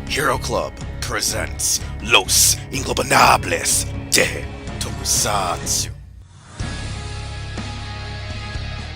Hero Club presents Los Ingobernables de Tokusatsu.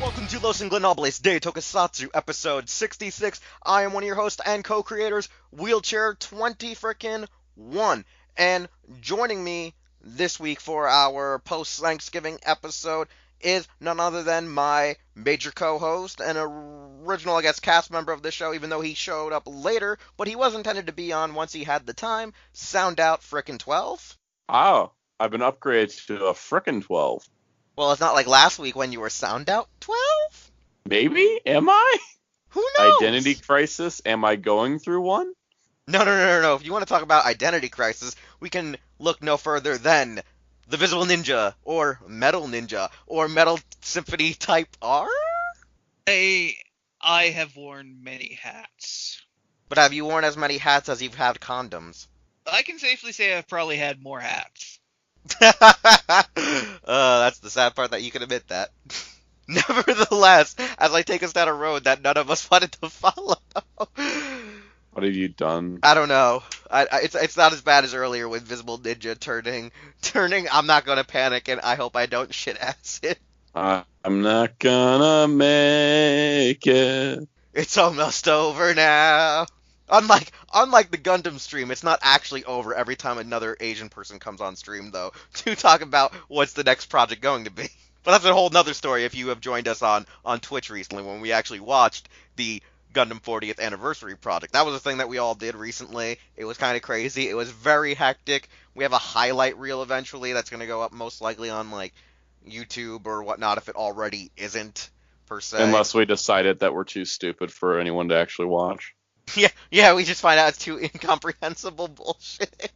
Welcome to Los Ingobernables de Tokusatsu, episode 66. I am one of your hosts and co-creators, Wheelchair 20 frickin' 1. And joining me this week for our post-Thanksgiving episode is none other than my major co-host and original, I guess, cast member of the show, even though he showed up later, but he was intended to be on once he had the time, Soundout frickin' 12. Oh, I've been upgraded to a frickin' 12. Well, it's not like last week when you were Soundout 12? Maybe? Am I? Who knows? Identity crisis? Am I going through one? No. If you want to talk about identity crisis, we can look no further than the Visible Ninja, or Metal Ninja, or Metal Symphony Type R? I have worn many hats. But have you worn as many hats as you've had condoms? I can safely say I've probably had more hats. That's the sad part, that you can admit that. Nevertheless, as I take us down a road that none of us wanted to follow. What have you done? I don't know. It's not as bad as earlier with Visible Ninja turning. I'm not gonna panic, and I hope I don't shit acid. I'm not gonna make it. It's almost over now. Unlike the Gundam stream, it's not actually over every time another Asian person comes on stream, though, to talk about what's the next project going to be. But that's a whole nother story if you have joined us on Twitch recently when we actually watched the Gundam 40th Anniversary project. That was a thing that we all did recently. It was kind of crazy. It was very hectic. We have a highlight reel eventually that's going to go up most likely on, like, YouTube or whatnot if it already isn't, per se. Unless we decided that we're too stupid for anyone to actually watch. Yeah, we just find out it's too incomprehensible bullshit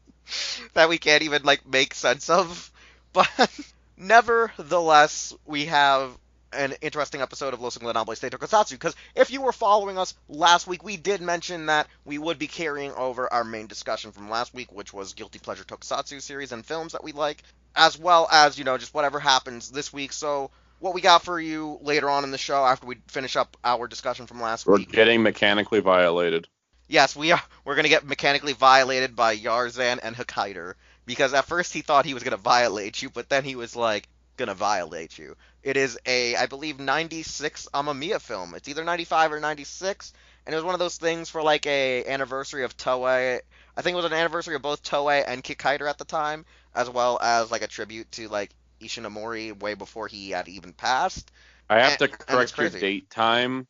that we can't even, like, make sense of. But nevertheless, we have an interesting episode of Los Ingobernables de Tokusatsu, because if you were following us last week, we did mention that we would be carrying over our main discussion from last week, which was Guilty Pleasure Tokusatsu series and films that we like, as well as, just whatever happens this week. So what we got for you later on in the show after we finish up our discussion from last week. We're getting mechanically violated. Yes, we are. We're going to get mechanically violated by Yarzan and Hakaider, because at first he thought he was going to violate you, but then he was like, going to violate you. It is a, I believe, 96 Amamiya film. It's either 95 or 96, and it was one of those things for, like, a anniversary of Toei. I think it was an anniversary of both Toei and Hakaider at the time, as well as, like, a tribute to, like, Ishinomori way before he had even passed. I have to correct your date time.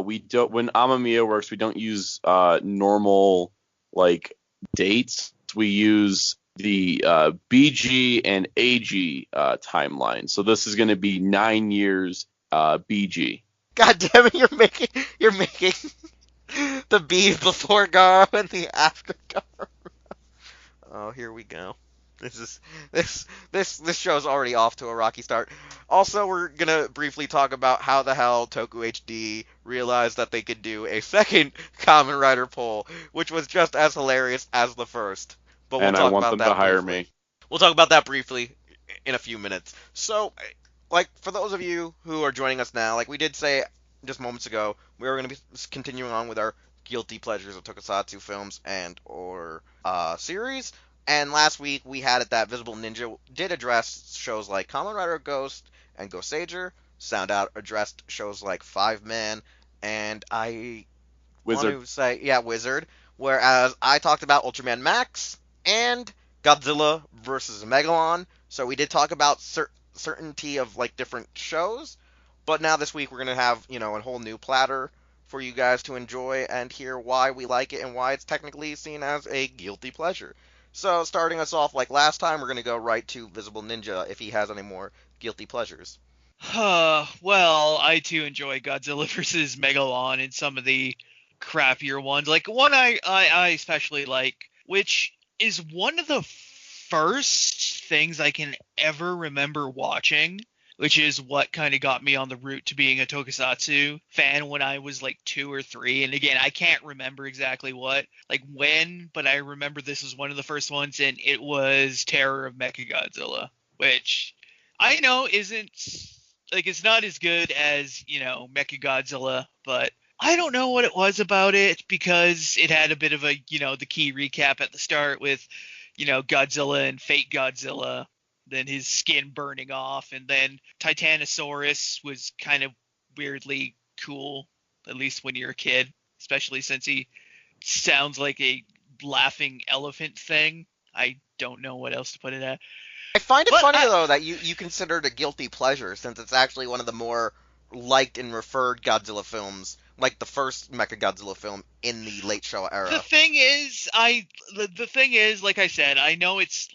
We don't, when Amamiya works, we don't use normal, like, dates. We use the BG and AG timeline. So this is going to be 9 years BG. God damn it, you're making the B before Garo and the after Garo. Oh, here we go. This show's already off to a rocky start. Also, we're gonna briefly talk about how the hell Toku HD realized that they could do a second Kamen Rider poll, which was just as hilarious as the first. But we'll and talk I want about them that to hire briefly. me. We'll talk about that briefly in a few minutes. So, like, for those of you who are joining us now, like we did say just moments ago, we were going to be continuing on with our guilty pleasures of Tokusatsu films and or series. And last week we had it that Visible Ninja did address shows like Kamen Rider Ghost and Go Sager. Soundout addressed shows like Five Man, and I Wizard. want to say, yeah, Wizard. Whereas I talked about Ultraman Max and Godzilla versus Megalon. So we did talk about certainty of, like, different shows. But now this week we're going to have, a whole new platter for you guys to enjoy and hear why we like it and why it's technically seen as a guilty pleasure. So starting us off like last time, we're going to go right to Visible Ninja if he has any more guilty pleasures. Well, I too enjoy Godzilla vs. Megalon and some of the crappier ones. Like, one I especially like, which is one of the first things I can ever remember watching, which is what kind of got me on the route to being a Tokusatsu fan when I was like 2 or 3. And again, I can't remember exactly when, but I remember this was one of the first ones, and it was Terror of Mechagodzilla, which I know isn't, like, it's not as good as, Mechagodzilla, but I don't know what it was about it, because it had a bit of a, the key recap at the start with, Godzilla and Fate Godzilla, then his skin burning off, and then Titanosaurus was kind of weirdly cool, at least when you're a kid, especially since he sounds like a laughing elephant thing. I don't know what else to put it at. I find it funny, though, that you consider it a guilty pleasure, since it's actually one of the more liked and referred Godzilla films, like the first Mechagodzilla film in the late Showa era. The thing is, like I said, I know it's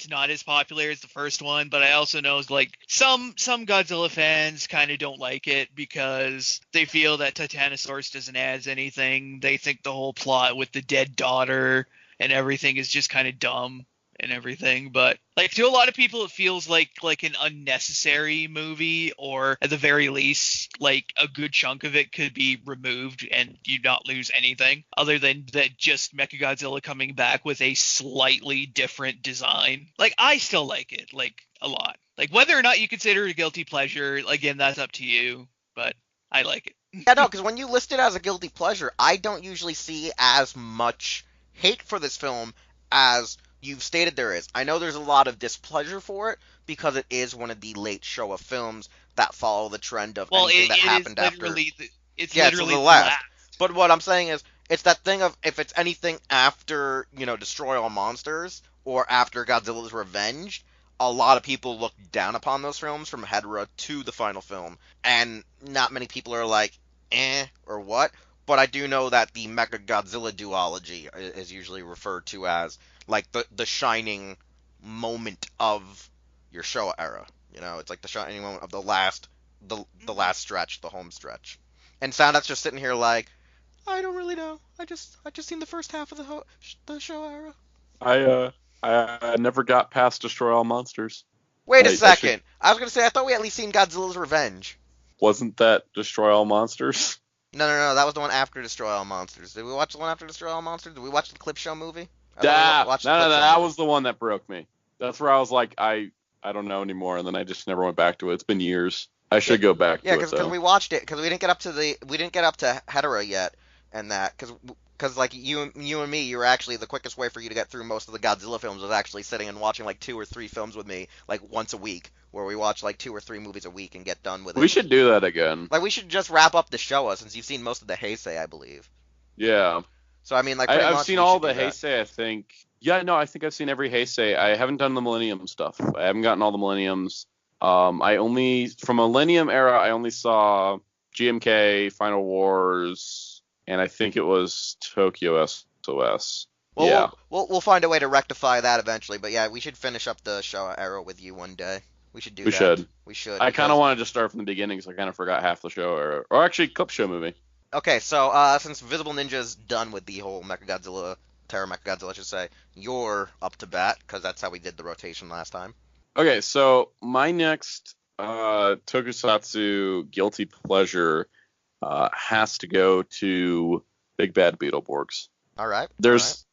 not as popular as the first one, but I also know like some Godzilla fans kind of don't like it because they feel that Titanosaurus doesn't add anything. They think the whole plot with the dead daughter and everything is just kind of dumb and everything. But like, to a lot of people, it feels like an unnecessary movie, or at the very least, like a good chunk of it could be removed and you not lose anything other than that just Mechagodzilla coming back with a slightly different design. Like, I still like it, like, a lot. Like, whether or not you consider it a guilty pleasure, again, that's up to you, but I like it. Yeah, no, because when you list it as a guilty pleasure, I don't usually see as much hate for this film as you've stated there is. I know there's a lot of displeasure for it because it is one of the late Showa films that follow the trend of anything that happened after. It's literally the last. But what I'm saying is, it's that thing of, if it's anything after, Destroy All Monsters or after Godzilla's Revenge, a lot of people look down upon those films from Hedorah to the final film, and not many people are like, or what? But I do know that the Mechagodzilla duology is usually referred to as like the shining moment of your Showa era. It's like the shining moment of the last stretch, the home stretch. And Soundout's just sitting here like, I don't really know. I just seen the first half of the Showa era. I never got past Destroy All Monsters. Wait a second. I was gonna say, I thought we at least seen Godzilla's Revenge. Wasn't that Destroy All Monsters? No. That was the one after Destroy All Monsters. Did we watch the one after Destroy All Monsters? Did we watch the clip show movie? No, that was the one that broke me. That's where I was like, I don't know anymore, and then I just never went back to it. It's been years. I should go back to it. Yeah, because we watched it, because we didn't get up to Hedorah yet, and that because like you and me, you were actually, the quickest way for you to get through most of the Godzilla films was actually sitting and watching like 2 or 3 films with me, like once a week, where we watch like 2 or 3 movies a week and get done with it. We should do that again. Like, we should just wrap up the Showa, since you've seen most of the Heisei, I believe. Yeah. So I mean, like, I've seen all the Heisei, I think. Yeah, no, I think I've seen every Heisei. I haven't done the Millennium stuff. I haven't gotten all the Millenniums. From Millennium era, I only saw GMK, Final Wars, and I think it was Tokyo SOS. Well, yeah. We'll find a way to rectify that eventually. But yeah, we should finish up the Showa era with you one day. We should do that. We should. I kind of wanted to start from the beginning, because I kind of forgot half the show era. Or actually, clip show movie. Okay, so since Visible Ninja's done with the whole Mechagodzilla, Terra Mechagodzilla, I should say, you're up to bat, because that's how we did the rotation last time. Okay, so my next Tokusatsu guilty pleasure has to go to Big Bad Beetleborgs. All right. There's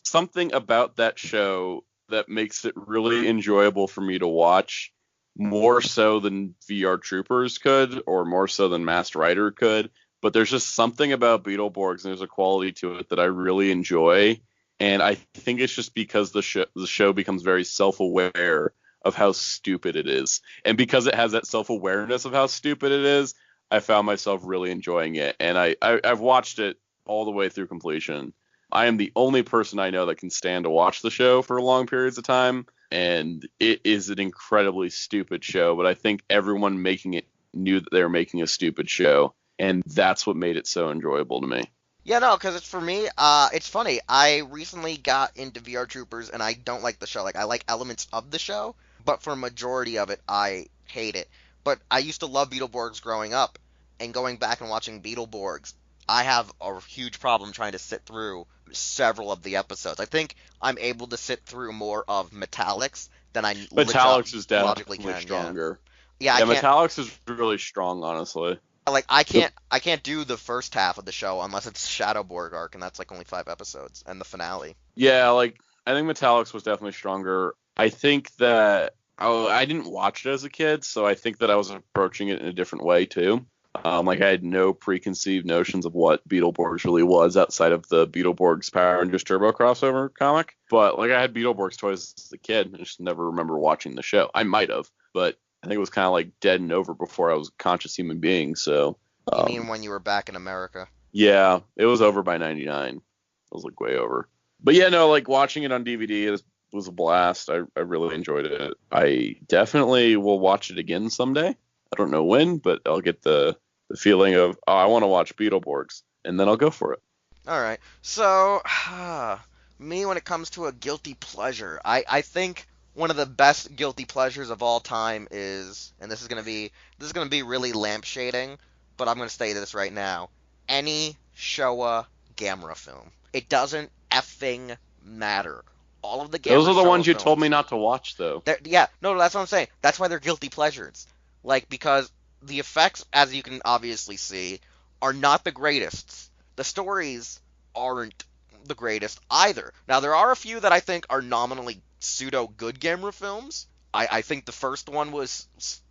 something about that show that makes it really enjoyable for me to watch, more so than VR Troopers could, or more so than Masked Rider could. But there's just something about Beetleborgs, and there's a quality to it that I really enjoy. And I think it's just because the show becomes very self-aware of how stupid it is. And because it has that self-awareness of how stupid it is, I found myself really enjoying it. And I've watched it all the way through completion. I am the only person I know that can stand to watch the show for long periods of time. And it is an incredibly stupid show. But I think everyone making it knew that they were making a stupid show. And that's what made it so enjoyable to me. Yeah, no, because it's, for me, it's funny. I recently got into VR Troopers, and I don't like the show. Like, I like elements of the show, but for a majority of it, I hate it. But I used to love Beetleborgs growing up, and going back and watching Beetleborgs, I have a huge problem trying to sit through several of the episodes. I think I'm able to sit through more of Metallics than I Metallics is logically definitely can. Stronger. Yeah, Metallics is really strong, honestly. Like, I can't do the first half of the show unless it's Shadowborg arc, and that's like only 5 episodes, and the finale. Yeah, like, I think Metallics was definitely stronger. I think that Oh, I didn't watch it as a kid, so I think that I was approaching it in a different way too. Like I had no preconceived notions of what Beetleborgs really was outside of the Beetleborgs Power Rangers Turbo crossover comic. But like I had Beetleborgs toys as a kid, I just never remember watching the show. I might have, but I think it was kind of like dead and over before I was a conscious human being. So You mean when you were back in America? yeah, it was over by '99. It was like way over. But yeah, no, like watching it on DVD was a blast. I really enjoyed it. I definitely will watch it again someday. I don't know when, but I'll get the feeling of, oh, I want to watch Beetleborgs, and then I'll go for it. All right. So, me, when it comes to a guilty pleasure, I think one of the best guilty pleasures of all time is, and this is gonna be really lampshading, but I'm gonna say this right now. Any Showa Gamera film. It doesn't effing matter. All of the Gamera Those are the Showa ones you films, told me not to watch, though. yeah, no, that's what I'm saying. That's why they're guilty pleasures. Like, because the effects, as you can obviously see, are not the greatest. The stories aren't the greatest either. Now, there are a few that I think are nominally pseudo good Gamera films. I think the first one was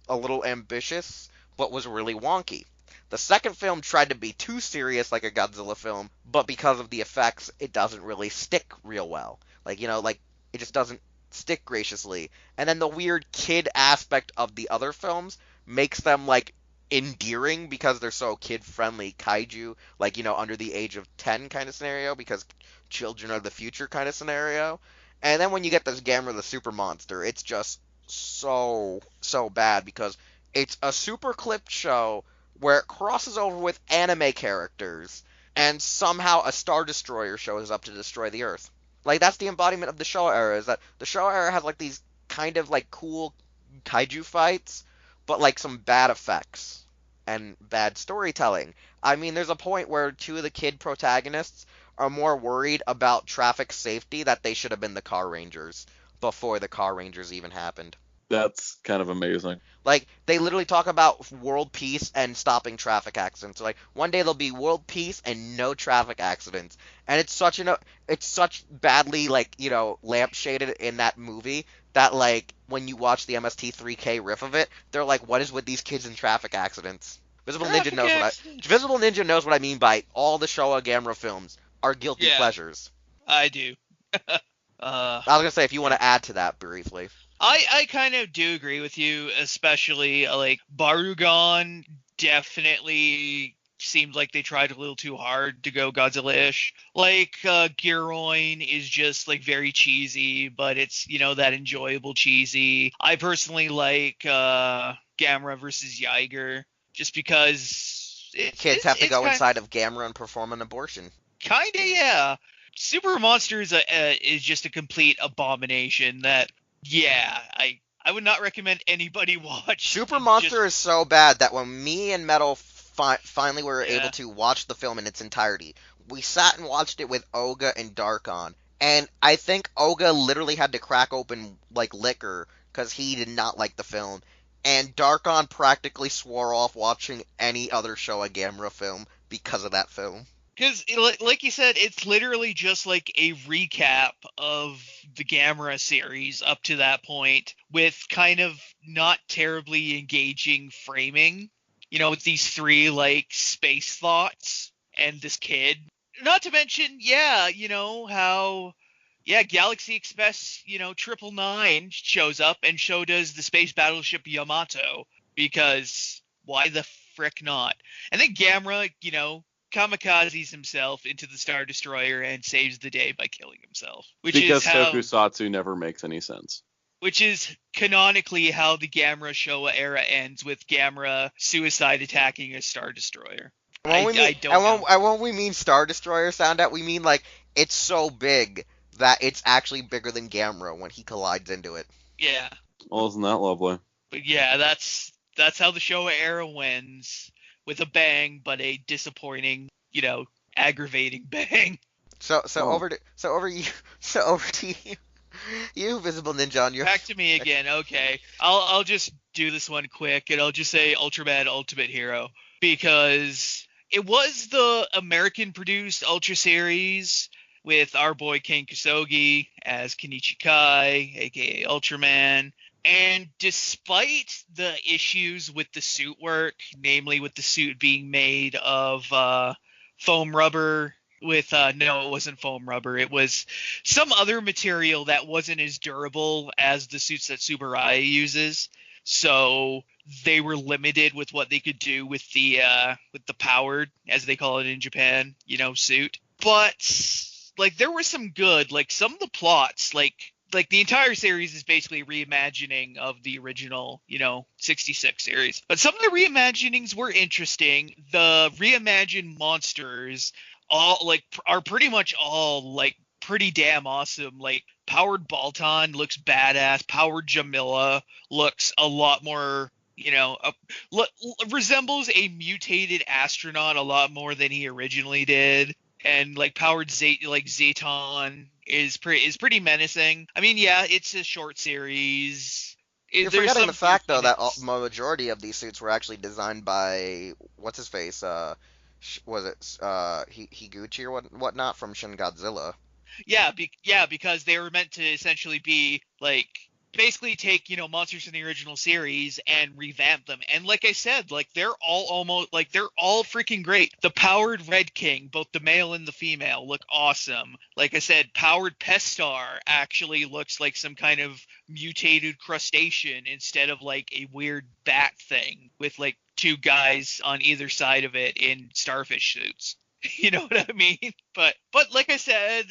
a little ambitious, but was really wonky. The second film tried to be too serious like a Godzilla film, but because of the effects, it doesn't really stick real well. Like, like it just doesn't stick graciously. And then the weird kid aspect of the other films makes them like endearing because they're so kid friendly kaiju, like under the age of 10 kind of scenario, because children are the future kind of scenario. And then when you get this Gamera the super monster, it's just so bad because it's a super clipped show where it crosses over with anime characters, and somehow a Star Destroyer shows up to destroy the Earth. Like, that's the embodiment of the Showa era, is that the Showa era has like these kind of like cool kaiju fights, but like some bad effects and bad storytelling. I mean, there's a point where two of the kid protagonists are more worried about traffic safety that they should have been the Car Rangers before the Car Rangers even happened. That's kind of amazing. Like, they literally talk about world peace and stopping traffic accidents. Like, one day there'll be world peace and no traffic accidents. And it's such badly, like, lampshaded in that movie that, like, when you watch the MST3K riff of it, they're like, what is with these kids in traffic accidents? Visible Ninja knows what I mean by all the Showa Gamera films are guilty pleasures. I do. I was gonna say, if you want to add to that briefly. I kind of do agree with you, especially like Barugon definitely seemed like they tried a little too hard to go Godzilla-ish. Like Giroin is just like very cheesy, but it's that enjoyable cheesy. I personally like Gamera versus Yiger just because kids have to go inside of Gamera and perform an abortion. Kinda, yeah. Super Monsters is just a complete abomination that. Yeah, I would not recommend anybody watch. Super Monster is so bad that when me and Metal finally were able to watch the film in its entirety, we sat and watched it with Oga and Darkon. And I think Oga literally had to crack open, like, liquor because he did not like the film. And Darkon practically swore off watching any other Showa Gamera film because of that film. Because, like you said, it's literally just like a recap of the Gamera series up to that point with kind of not terribly engaging framing, with these three, like, space thoughts and this kid. Not to mention, how, Galaxy Express, 999 shows up, and so does the space battleship Yamato, because why the frick not? And then Gamera, kamikazes himself into the Star Destroyer and saves the day by killing himself. Because Tokusatsu never makes any sense. Which is canonically how the Gamera Showa era ends, with Gamera suicide attacking a Star Destroyer. When we mean Star Destroyer Soundout, we mean like it's so big that it's actually bigger than Gamera when he collides into it. Yeah. Well, isn't that lovely? But yeah, that's how the Showa era ends. With a bang, but a disappointing, aggravating bang. Over to you. You, Visible Ninja, on your... Back to me again, okay. I'll just do this one quick, and I'll just say Ultraman Ultimate Hero, because it was the American-produced Ultra series with our boy Ken Kusogi as Kenichi Kai, a.k.a. Ultraman, And despite the issues with the suit work, namely with the suit being made of foam rubber with no, it wasn't foam rubber. It was some other material that wasn't as durable as the suits that Tsuburaya uses. So they were limited with what they could do with the powered, as they call it in Japan, suit. But like there was some good, like some of the plots, like the entire series is basically a reimagining of the original, 66 series. But some of the reimaginings were interesting. The reimagined monsters are pretty much all like pretty damn awesome. Like powered Baltan looks badass. Powered Jamila looks a lot more, resembles a mutated astronaut a lot more than he originally did. And like powered Zeton is pretty menacing. I mean, yeah, it's a short series. You're forgetting the fact though that the majority of these suits were actually designed by what's his face? Was it Higuchi or whatnot from Shin Godzilla? Yeah, because they were meant to essentially be like basically take monsters from the original series and revamp them. And like I said, like they're all freaking great. The powered Red King, both the male and the female, look awesome. Like I said, powered Pestar actually looks like some kind of mutated crustacean instead of like a weird bat thing with like two guys on either side of it in starfish suits. You know what I mean? But like I said,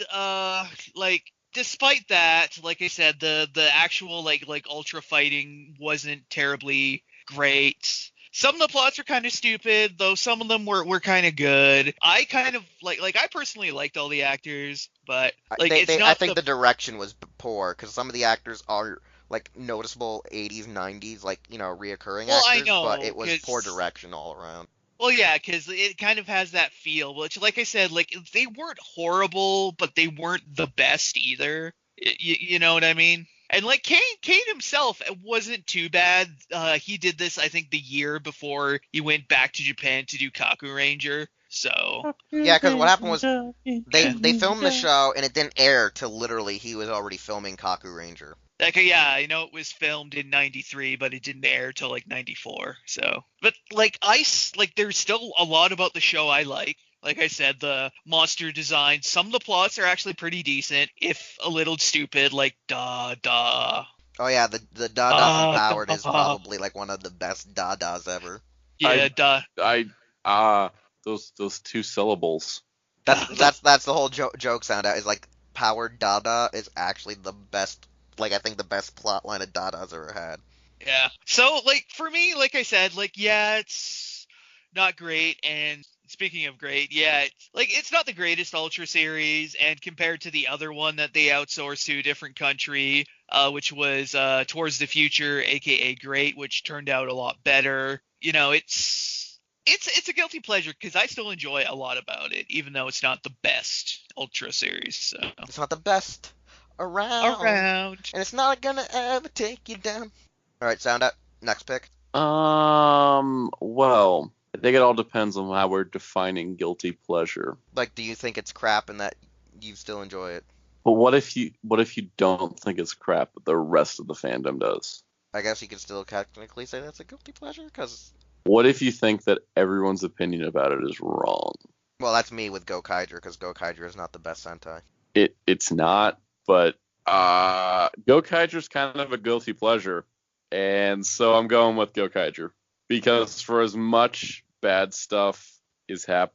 despite that, like I said, the actual like ultra fighting wasn't terribly great. Some of the plots are kind of stupid, though some of them were kind of good. I kind of I personally liked all the actors, but like I think the direction was poor because some of the actors are like noticeable 80s, 90s, like reoccurring actors, I know, but it was poor direction all around. Well, yeah, because it kind of has that feel, which, like I said, like they weren't horrible, but they weren't the best either. You know what I mean? And like Kane himself wasn't too bad. He did this, I think, the year before he went back to Japan to do Kaku Ranger. So yeah, because what happened was they filmed the show and it didn't air till literally he was already filming Kaku Ranger. Like, yeah, I know it was filmed in 93, but it didn't air till like 94. So, but like there's still a lot about the show I like. Like I said, the monster design, some of the plots are actually pretty decent, if a little stupid, like da. Oh yeah, the da from Powered is probably like one of the best da-das ever. Yeah, those two syllables. That's the whole joke sound out is like Powered Dada is actually the best. Like, I think the best plot line of Dada's ever had. Yeah. So, like, for me, like I said, like, yeah, it's not great. And speaking of great, yeah, it's not the greatest Ultra series. And compared to the other one that they outsourced to a different country, which was Towards the Future, a.k.a. Great, which turned out a lot better. It's a guilty pleasure because I still enjoy a lot about it, even though it's not the best Ultra series. So. It's not the best. Around. And it's not gonna ever take you down. Alright, Soundout. Next pick. Well, I think it all depends on how we're defining guilty pleasure. Like, do you think it's crap and that you still enjoy it? But what if you don't think it's crap, but the rest of the fandom does? I guess you could still technically say that's a guilty pleasure, because... What if you think that everyone's opinion about it is wrong? Well, that's me with Go Kaijur, because Go Kaijur is not the best Sentai. It's not. But Go Kaijur's kind of a guilty pleasure, and so I'm going with Go Kaijur because for as much bad stuff is that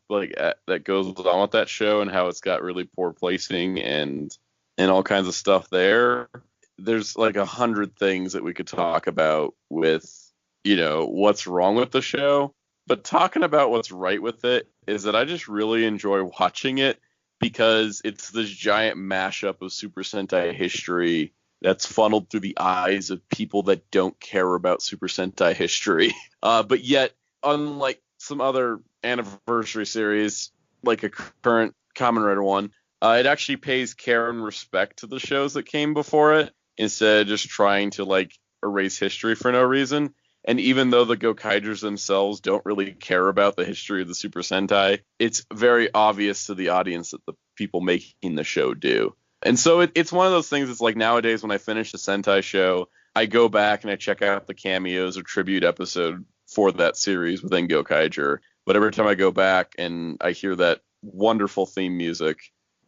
goes on with that show and how it's got really poor placing and all kinds of stuff there's like 100 things that we could talk about with what's wrong with the show. But talking about what's right with it is that I just really enjoy watching it. Because it's this giant mashup of Super Sentai history that's funneled through the eyes of people that don't care about Super Sentai history. But yet, unlike some other anniversary series, like a current Kamen Rider one, it actually pays care and respect to the shows that came before it, instead of just trying to like erase history for no reason. And even though the Gokaijers themselves don't really care about the history of the Super Sentai, it's very obvious to the audience that the people making the show do. And so it's one of those things that's like nowadays when I finish a Sentai show, I go back and I check out the cameos or tribute episode for that series within Go Kaiger. But every time I go back and I hear that wonderful theme music,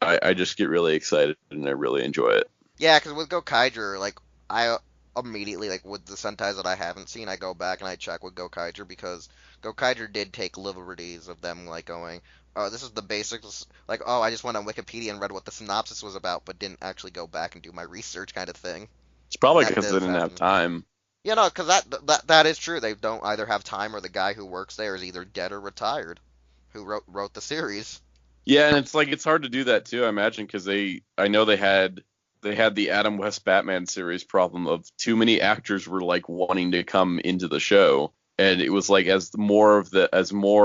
I just get really excited and I really enjoy it. Yeah, because with Go Kaiger, like, I immediately, like, with the Sentais that I haven't seen, I go back and I check with Go Kaiger, because Go Kaiger did take liberties of them, like, going, oh, this is the basics, like, oh, I just went on Wikipedia and read what the synopsis was about, but didn't actually go back and do my research kind of thing. It's probably because they didn't have time. Yeah, no, because that is true. They don't either have time, or the guy who works there is either dead or retired, who wrote the series. Yeah, and it's hard to do that too, I imagine, because I know they had the Adam West Batman series problem of too many actors were like wanting to come into the show, and it was like as more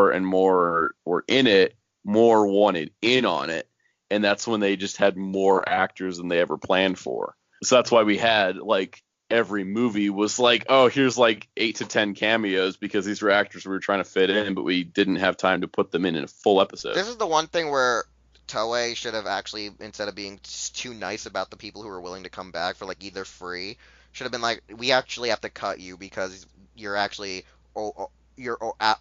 and more were in it, more wanted in on it, and that's when they just had more actors than they ever planned for. So that's why we had like every movie was like, oh, here's like 8 to 10 cameos because these were actors we were trying to fit in, but we didn't have time to put them in a full episode. This is the one thing where Toei should have actually, instead of being too nice about the people who are willing to come back for like either free, should have been like, we actually have to cut you because you're actually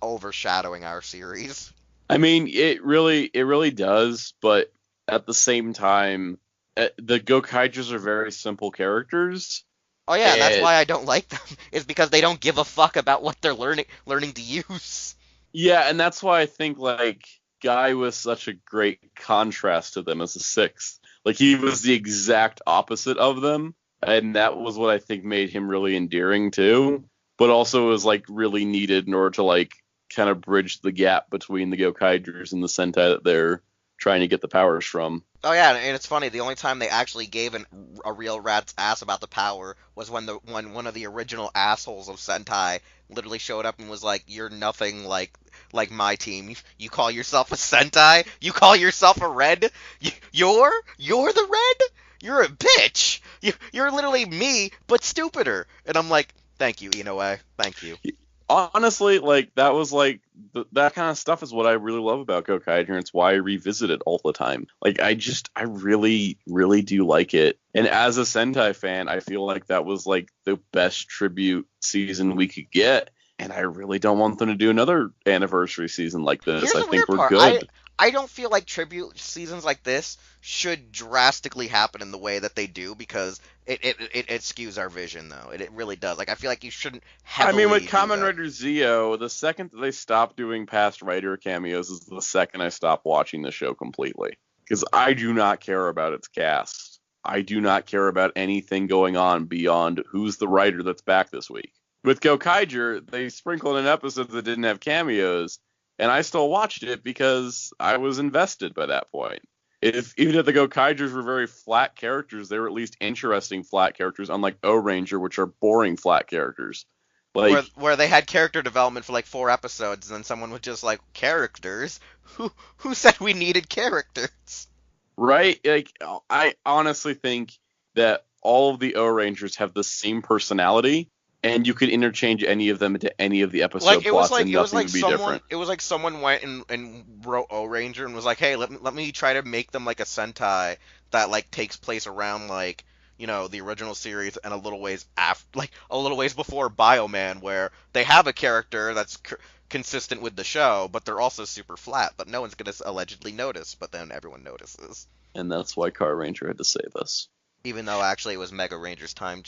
overshadowing our series. I mean, it really does, but at the same time, the Gokaijers are very simple characters. Oh yeah, and that's why I don't like them. Is because they don't give a fuck about what they're learning to use. Yeah, and that's why I think like Guy was such a great contrast to them as a sixth. Like he was the exact opposite of them, and that was what I think made him really endearing too. But also was like really needed in order to like kind of bridge the gap between the Gokaijers and the Sentai that they're trying to get the powers from. Oh yeah, and it's funny. The only time they actually gave a real rat's ass about the power was when one of the original assholes of Sentai literally showed up and was like, "You're nothing like my team. You call yourself a Sentai? You call yourself a Red? You're the Red? You're a bitch. You're literally me, but stupider." And I'm like, "Thank you, Inoue. Thank you." Honestly, like that was like that kind of stuff is what I really love about Go Kaiger, and it's why I revisit it all the time. Like I really do like it. And as a Sentai fan, I feel like that was like the best tribute season we could get. And I really don't want them to do another anniversary season like this. Here's I think we're part. good. I don't feel like tribute seasons like this should drastically happen in the way that they do, because it skews our vision, though. It really does. Like, I feel like you shouldn't heavily I mean, with Kamen Rider Zeo, the second that they stop doing past writer cameos is the second I stop watching the show completely. Because I do not care about its cast. I do not care about anything going on beyond who's the writer that's back this week. With Go Kaiger, they sprinkled in episodes that didn't have cameos, and I still watched it because I was invested by that point. Even if the Go Kaigers were very flat characters, they were at least interesting flat characters, unlike O-Ranger, which are boring flat characters. Like where they had character development for like 4 episodes, and then someone was just like, characters? Who said we needed characters? Right? Like, I honestly think that all of the O-Rangers have the same personality, and you could interchange any of them into any of the episode plots, and nothing would be different. It was like someone went and wrote O-Ranger and was like, hey, let me try to make them like a Sentai that like takes place around like, you know, the original series and a little ways before Bioman, where they have a character that's consistent with the show, but they're also super flat, but no one's gonna allegedly notice, but then everyone notices. And that's why Car Ranger had to save us. Even though actually it was Mega Ranger's time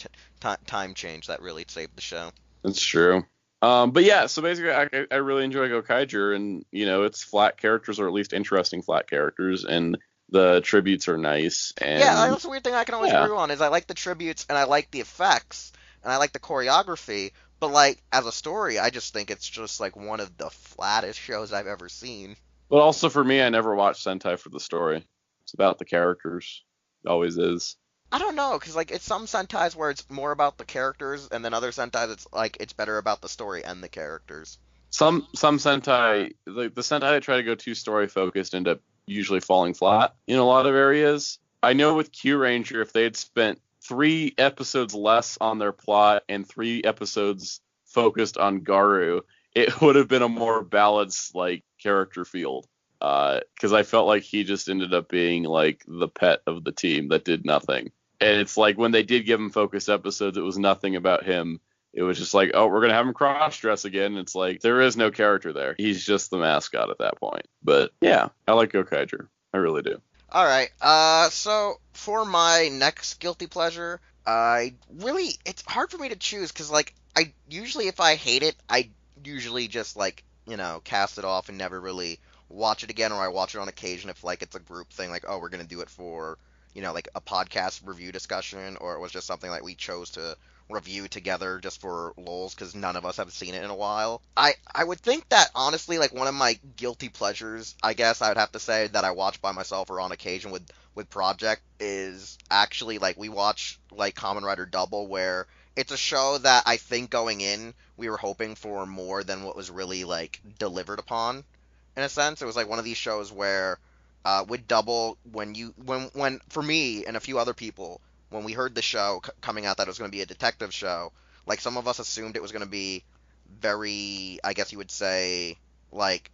change that really saved the show. That's true. But yeah, so basically I really enjoy Go Kaiger, and you know, it's flat characters, or at least interesting flat characters, and the tributes are nice. And yeah, that's a weird thing I can always agree on, is I like the tributes and I like the effects and I like the choreography, but like as a story, I just think it's just like one of the flattest shows I've ever seen. But also for me, I never watched Sentai for the story. It's about the characters. It always is. I don't know, because like it's some Sentais where it's more about the characters, and then other Sentais it's like it's better about the story and the characters. Some Sentai, the Sentai that try to go too story focused end up usually falling flat in a lot of areas. I know with Q Ranger, if they had spent 3 episodes less on their plot and 3 episodes focused on Garu, it would have been a more balanced like character field. Because I felt like he just ended up being like the pet of the team that did nothing. And it's like when they did give him focus episodes, it was nothing about him. It was just like, oh, we're going to have him cross-dress again. And it's like, there is no character there. He's just the mascot at that point. But yeah, I like Gokaiger. I really do. All right. So for my next guilty pleasure, it's hard for me to choose because like I usually if I hate it, I usually just like cast it off and never really watch it again, or I watch it on occasion if like it's a group thing, like oh we're gonna do it for like a podcast review discussion, or it was just something like we chose to review together just for lols because none of us have seen it in a while. I would think that honestly like one of my guilty pleasures, I guess I would have to say that I watch by myself or on occasion with Projekt is actually like we watch like Kamen Rider Double, where it's a show that I think going in we were hoping for more than what was really like delivered upon. In a sense, it was like one of these shows where with Double, when for me and a few other people, when we heard the show coming out that it was going to be a detective show, like some of us assumed it was going to be very, I guess you would say, like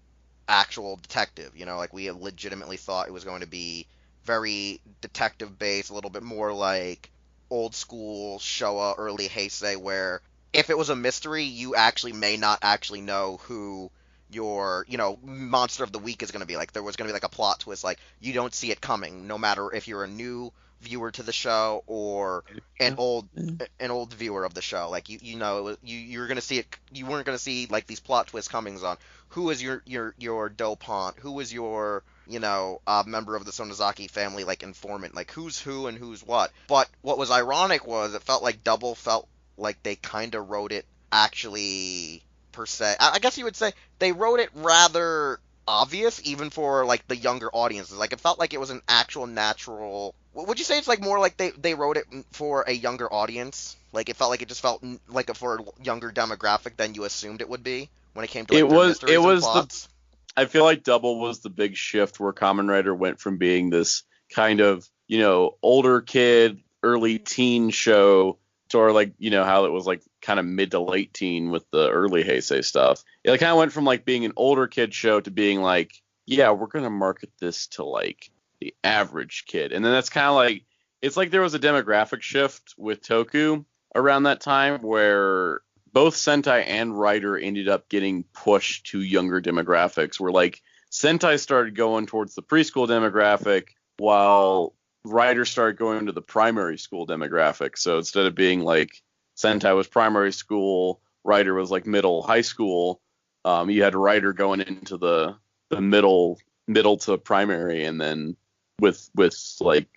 actual detective. Like we legitimately thought it was going to be very detective based, a little bit more like old school Showa, early Heisei, where if it was a mystery, you actually may not actually know who your monster of the week is going to be. Like there was going to be like a plot twist, like you don't see it coming no matter if you're a new viewer to the show or an old viewer of the show. Like you're going to see it, you weren't going to see like these plot twist comings on who is your dopant, who is your member of the Sonozaki family, like informant, like who's who and who's what. But what was ironic was it felt like Double felt like they kind of wrote it actually per se. I guess you would say they wrote it rather obvious even for like the younger audiences. Like it felt like it was an actual natural. Would you say it's like more like they wrote it for a younger audience? Like it felt like it just felt like for a younger demographic than you assumed it would be when it came to like their mysteries and plots. I feel like Double was the big shift where Kamen Rider went from being this kind of, older kid, early teen show to like, how it was like kind of mid to late teen with the early Heisei stuff. It kind of went from like being an older kid show to being like, yeah, we're going to market this to like the average kid. And then that's kind of like, it's like there was a demographic shift with Toku around that time where both Sentai and Rider ended up getting pushed to younger demographics, where like Sentai started going towards the preschool demographic while Rider started going to the primary school demographic. So instead of being like Sentai was primary school, Rider was like middle high school, you had Rider going into the middle to primary, and then with like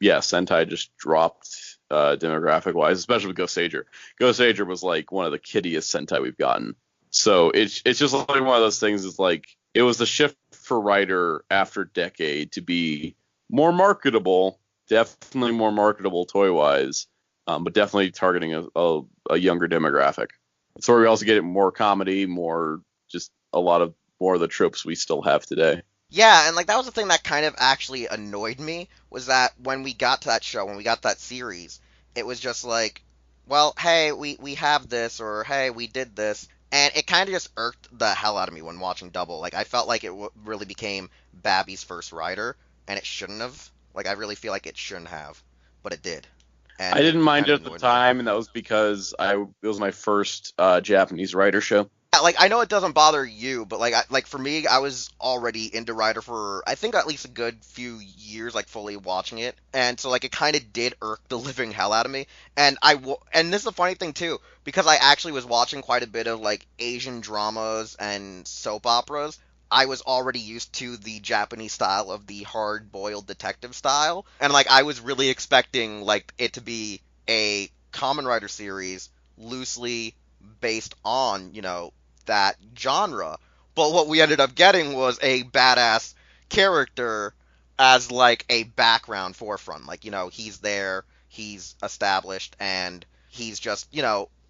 Sentai just dropped demographic wise, especially with Go Sager. Go Sager was like one of the kiddiest Sentai we've gotten. So it's just like one of those things. Is like it was the shift for Rider after Decade to be more marketable, definitely more marketable toy wise, but definitely targeting a younger demographic. So we also get more comedy, more just a lot of more of the tropes we still have today. Yeah, and like that was the thing that kind of actually annoyed me, was that when we got to that show, when we got that series, it was just like, well, hey, we have this, or hey, we did this, and it kind of just irked the hell out of me when watching Double. Like I felt like it really became Babby's first Rider, and it shouldn't have. Like I really feel like it shouldn't have, but it did. And I didn't mind it at the time, and that was because it was my first Japanese Rider show. Like I know it doesn't bother you, but like for me, I was already into Rider for I think at least a good few years, like fully watching it, and so like it kind of did irk the living hell out of me. And and this is the funny thing too, because I actually was watching quite a bit of like Asian dramas and soap operas. I was already used to the Japanese style of the hard-boiled detective style, and like I was really expecting like it to be a Kamen Rider series loosely based on that genre. But what we ended up getting was a badass character as like a background forefront. Like, he's there, he's established, and he's just,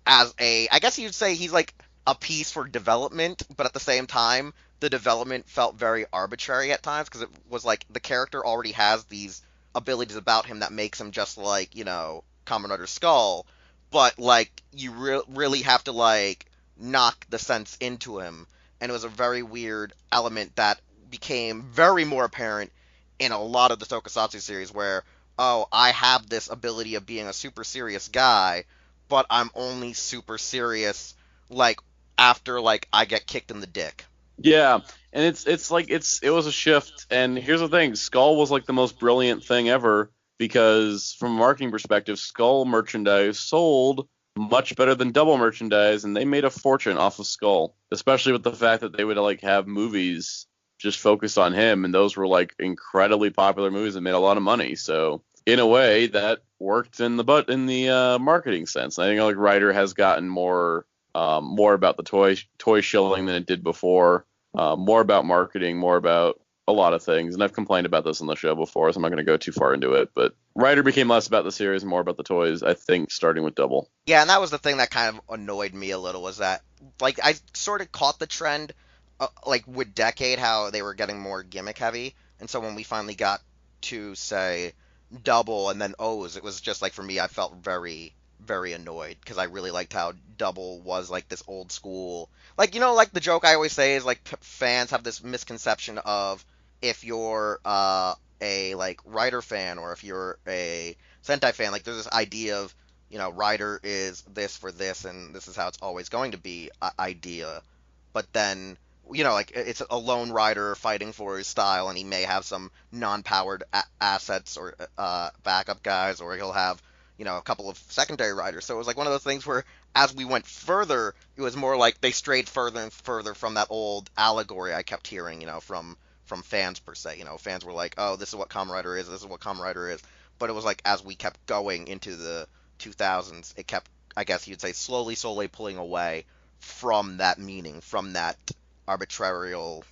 as I guess you'd say he's like a piece for development, but at the same time, the development felt very arbitrary at times because it was like the character already has these abilities about him that makes him just like, Kamen Rider Skull, but like you really have to like knock the sense into him, and it was a very weird element that became very more apparent in a lot of the Tokusatsu series, where oh, I have this ability of being a super serious guy, but I'm only super serious like after like I get kicked in the dick. Yeah, and it was a shift. And here's the thing: Skull was like the most brilliant thing ever because from a marketing perspective, Skull merchandise sold much better than Double merchandise, and they made a fortune off of Skull, especially with the fact that they would like have movies just focused on him, and those were like incredibly popular movies that made a lot of money. So in a way, that worked in the marketing sense. I think like Ryder has gotten more about the toy shilling than it did before. More about marketing, more about a lot of things. And I've complained about this on the show before, so I'm not going to go too far into it. But Ryder became less about the series and more about the toys, I think, starting with Double. Yeah, and that was the thing that kind of annoyed me a little was that like I sort of caught the trend like with Decade how they were getting more gimmick heavy, and so when we finally got to say Double and then O's, it was just like for me I felt very annoyed because I really liked how Double was like this old school, like like the joke I always say is like fans have this misconception of if you're a like Rider fan or if you're a Sentai fan, like there's this idea of Rider is this for this and this is how it's always going to be idea, but then like it's a lone rider fighting for his style, and he may have some non-powered assets or backup guys, or he'll have a couple of secondary riders. So it was like one of those things where, as we went further, it was more like they strayed further and further from that old allegory I kept hearing, from fans per se. Fans were like, "Oh, this is what Kamen Rider is. This is what Kamen Rider is." But it was like as we kept going into the 2000s, it kept, I guess you'd say, slowly pulling away from that meaning, from that arbitrarial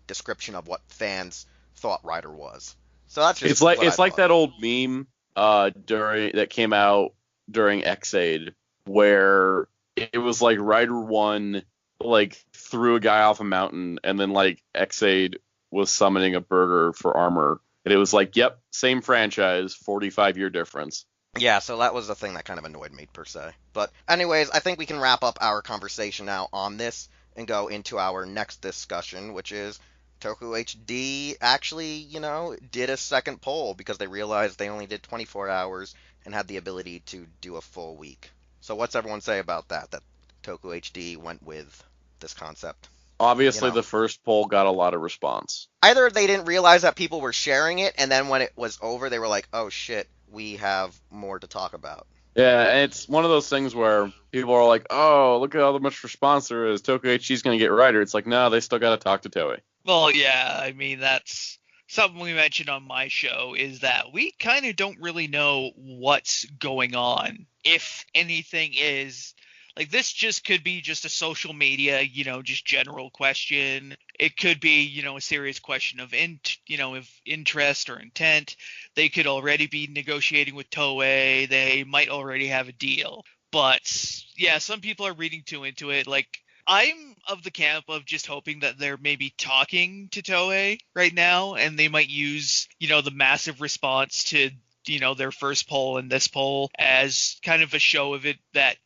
description of what fans thought Rider was. So that's just it's like that old meme during that came out during X-Aid where it was like Rider 1 like threw a guy off a mountain, and then like X-Aid was summoning a burger for armor, and it was like, yep, same franchise, 45-year difference. Yeah, so that was the thing that kind of annoyed me per se. But anyways, I think we can wrap up our conversation now on this and go into our next discussion, which is Toku HD actually, did a second poll because they realized they only did 24 hours and had the ability to do a full week. So what's everyone say about that Toku HD went with this concept? Obviously, the first poll got a lot of response. Either they didn't realize that people were sharing it, and then when it was over, they were like, oh shit, we have more to talk about. Yeah, and it's one of those things where people are like, oh, look at how much response there is. Toku HD's going to get Rider. It's like, no, they still got to talk to Toei. Well, yeah, I mean, that's something we mentioned on my show, is that we kind of don't really know what's going on. If anything is, like, this just could be just a social media, just general question. It could be, a serious question of of interest or intent. They could already be negotiating with Toei. They might already have a deal. But yeah, some people are reading too into it. Like, I'm of the camp of just hoping that they're maybe talking to Toei right now, and they might use, the massive response to, their first poll and this poll as kind of a show of it that,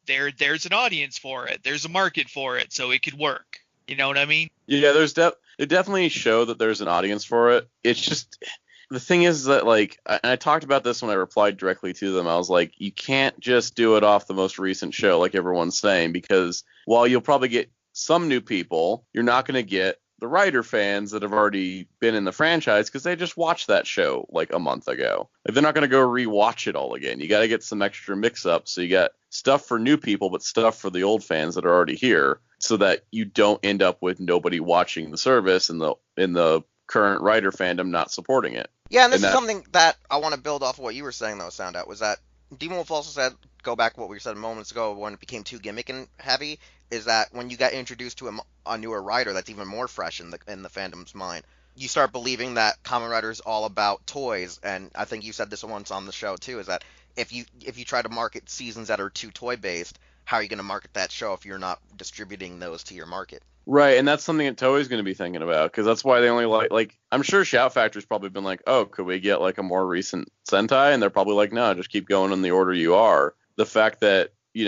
there's an audience for it. There's a market for it, so it could work. You know what I mean? Yeah, they definitely show that there's an audience for it. It's just, the thing is that, like, I talked about this when I replied directly to them. I was like, you can't just do it off the most recent show like everyone's saying, because while you'll probably get some new people, you're not going to get the Rider fans that have already been in the franchise because they just watched that show like a month ago. Like, they're not going to go rewatch it all again. You got to get some extra mix-up, so you got stuff for new people, but stuff for the old fans that are already here, so that you don't end up with nobody watching the service and the current Rider fandom not supporting it. Yeah, and this is something that I want to build off of what you were saying, though, Soundout, was that Demon Wolf also said, go back to what we said moments ago when it became too gimmick and heavy, is that when you get introduced to a newer Rider that's even more fresh in the fandom's mind, you start believing that Kamen Rider is all about toys. And I think you said this once on the show, too, is that if you try to market seasons that are too toy-based, how are you going to market that show if you're not distributing those to your market? Right, and that's something that Toei's going to be thinking about, because that's why they only like I'm sure Shout Factory's probably been like, oh, could we get like a more recent Sentai? And they're probably like, no, just keep going in the order you are. The fact that, we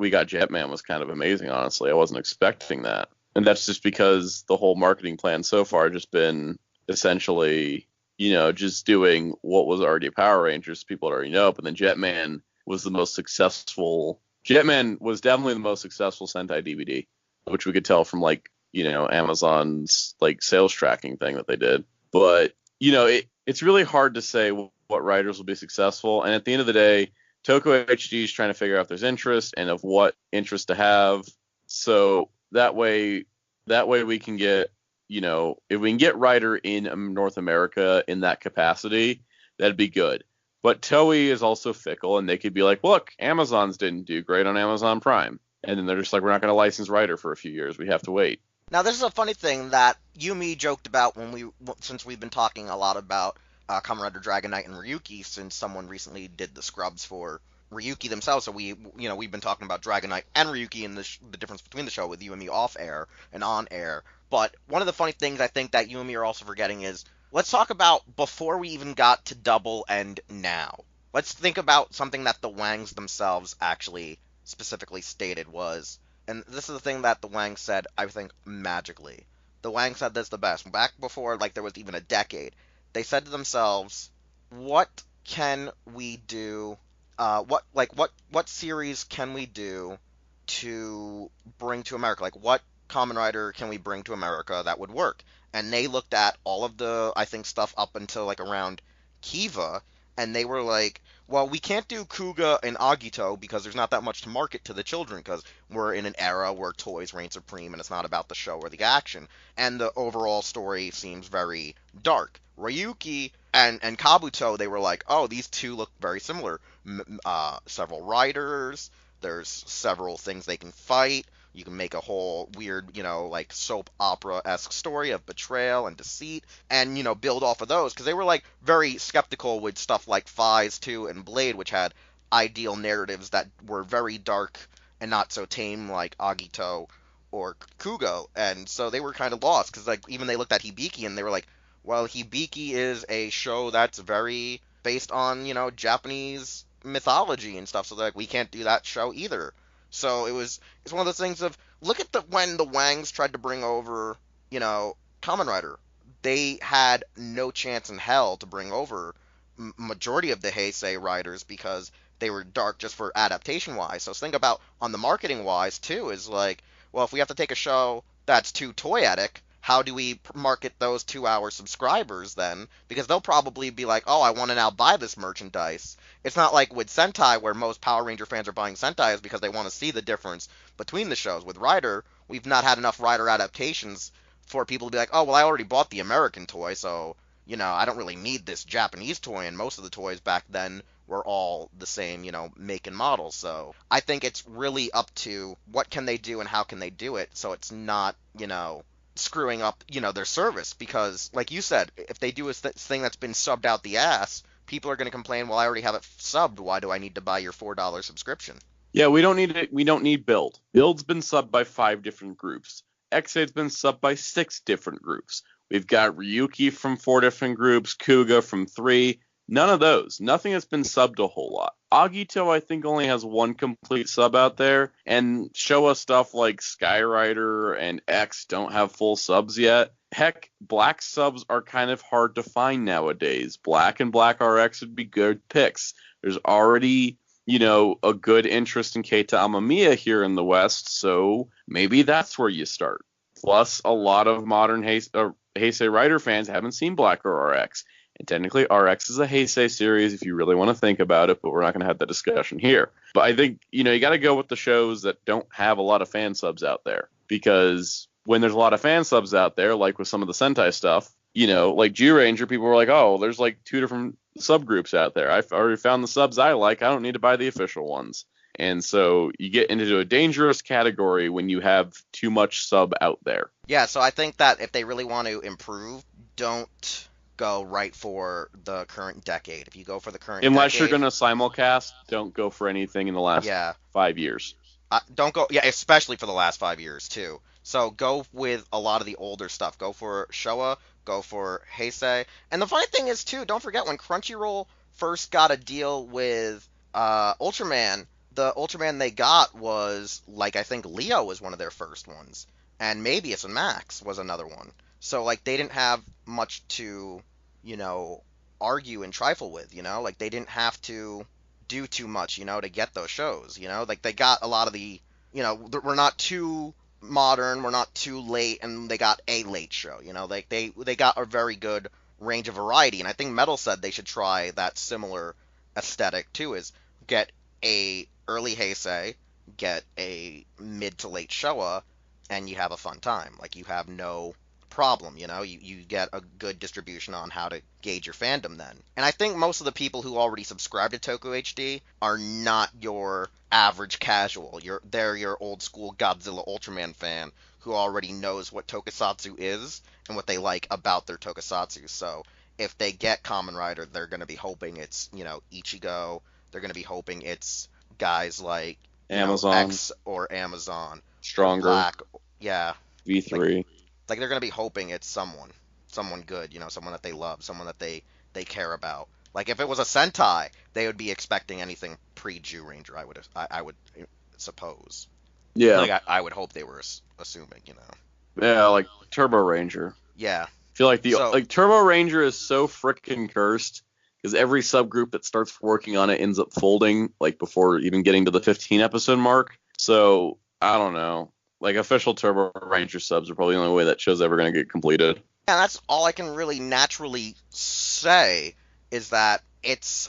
got Jetman was kind of amazing, honestly. I wasn't expecting that. And that's just because the whole marketing plan so far just been essentially just doing what was already Power Rangers, people already know. But then Jetman was the most successful. Jetman was definitely the most successful Sentai DVD, which we could tell from Amazon's sales tracking thing that they did. But it's really hard to say what writers will be successful. And at the end of the day, Toku HD is trying to figure out if there's interest and of what interest to have. So that way we can get, if we can get Rider in North America in that capacity, that'd be good. But Toei is also fickle, and they could be like, look, Amazon's didn't do great on Amazon Prime. And then they're just like, we're not going to license Rider for a few years. We have to wait. Now, this is a funny thing that you and me joked about since we've been talking a lot about Kamen Rider Dragon Knight and Ryuki, since someone recently did the scrubs for Ryuki themselves. So we've been talking about Dragon Knight and Ryuki and the difference between the show with you and me off air and on air. But one of the funny things I think that you and me are also forgetting is, let's talk about before we even got to Double and now. Let's think about something that the Wangs themselves actually specifically stated was, and this is the thing that the Wangs said, I think, magically. The Wangs said this the best. Back before, there was even a decade, they said to themselves, what can we do, what series can we do to bring to America? What Kamen Rider can we bring to America that would work? And they looked at all of the, I think, stuff up until around Kiva, and they were like, well, we can't do Kuga and Agito because there's not that much to market to the children, because we're in an era where toys reign supreme and it's not about the show or the action. And the overall story seems very dark. Ryuki and Kabuto, they were like, oh, these two look very similar. Several riders, there's several things they can fight. You can make a whole weird, soap opera-esque story of betrayal and deceit, and, build off of those, because they were, very skeptical with stuff like Phase 2 and Blade, which had ideal narratives that were very dark and not so tame like Agito or Kugo, and so they were kind of lost, because, even they looked at Hibiki, and they were like, well, Hibiki is a show that's very based on, Japanese mythology and stuff, so they're like, we can't do that show either. So it's one of those things of, look at when the Wangs tried to bring over, Kamen Rider. They had no chance in hell to bring over majority of the Heisei riders because they were dark just for adaptation-wise. So think about, on the marketing-wise, too, is well, if we have to take a show that's too toyetic, how do we market those 2-hour subscribers then? Because they'll probably be like, oh, I want to now buy this merchandise. It's not like with Sentai, where most Power Ranger fans are buying Sentai because they want to see the difference between the shows. With Rider, we've not had enough Rider adaptations for people to be like, oh, well, I already bought the American toy, so, I don't really need this Japanese toy, and most of the toys back then were all the same, make and model. So I think it's really up to what can they do and how can they do it, so it's not, screwing up, their service, because, like you said, if they do a thing that's been subbed out the ass, people are going to complain, well, I already have it subbed, why do I need to buy your $4 subscription? Yeah, we don't need it. We don't need Build. Build's been subbed by 5 different groups. X8's been subbed by 6 different groups. We've got Ryuki from 4 different groups, Kuga from 3. None of those. Nothing has been subbed a whole lot. Agito, I think, only has 1 complete sub out there, and Showa stuff like Skyrider and X don't have full subs yet. Heck, black subs are kind of hard to find nowadays. Black and Black RX would be good picks. There's already, a good interest in Keita Amamiya here in the West, so maybe that's where you start. Plus, a lot of modern Heisei Rider fans haven't seen Black or RX. And technically, RX is a Heisei series if you really want to think about it, but we're not going to have that discussion here. But I think, you got to go with the shows that don't have a lot of fan subs out there. Because when there's a lot of fan subs out there, like with some of the Sentai stuff, like G-Ranger, people were like, oh, there's 2 different subgroups out there. I've already found the subs I like. I don't need to buy the official ones. And so you get into a dangerous category when you have too much sub out there. Yeah, so I think that if they really want to improve, don't go right for the current decade. If you go for the current Unless decade, you're going to simulcast, don't go for anything in the last 5 years. Don't go, especially for the last 5 years, too. So go with a lot of the older stuff. Go for Showa, go for Heisei. And the funny thing is, too, don't forget when Crunchyroll first got a deal with Ultraman, the Ultraman they got was, I think Leo was one of their first ones. And Mabius and Max was another one. So, they didn't have much to, argue and trifle with, like they didn't have to do too much, to get those shows, like they got a lot of the, we're not too modern, we're not too late, and they got a late show, like they got a very good range of variety, and I think Metal said they should try that similar aesthetic too, is get a early Heisei, get a mid to late Showa, and you have a fun time. Like you have no problem, you get a good distribution on how to gauge your fandom then. And I think most of the people who already subscribe to Toku HD are not your average casual. They're your old school Godzilla Ultraman fan who already knows what Tokusatsu is and what they like about their Tokusatsu. So if they get Kamen Rider, they're going to be hoping it's, Ichigo. They're going to be hoping it's guys like Amazon X or Amazon. Stronger. Black. Yeah. V3. Like they're going to be hoping it's someone good, someone that they love, someone that they care about. Like if it was a Sentai, they would be expecting anything pre-Jew Ranger, I would suppose. Yeah. Like I would hope they were assuming, Yeah, like Turbo Ranger. Yeah. I feel like Turbo Ranger is so frickin' cursed because every subgroup that starts working on it ends up folding like before even getting to the 15 episode mark. So I don't know. Like official Turbo Ranger subs are probably the only way that show's ever going to get completed. And that's all I can really naturally say is that it's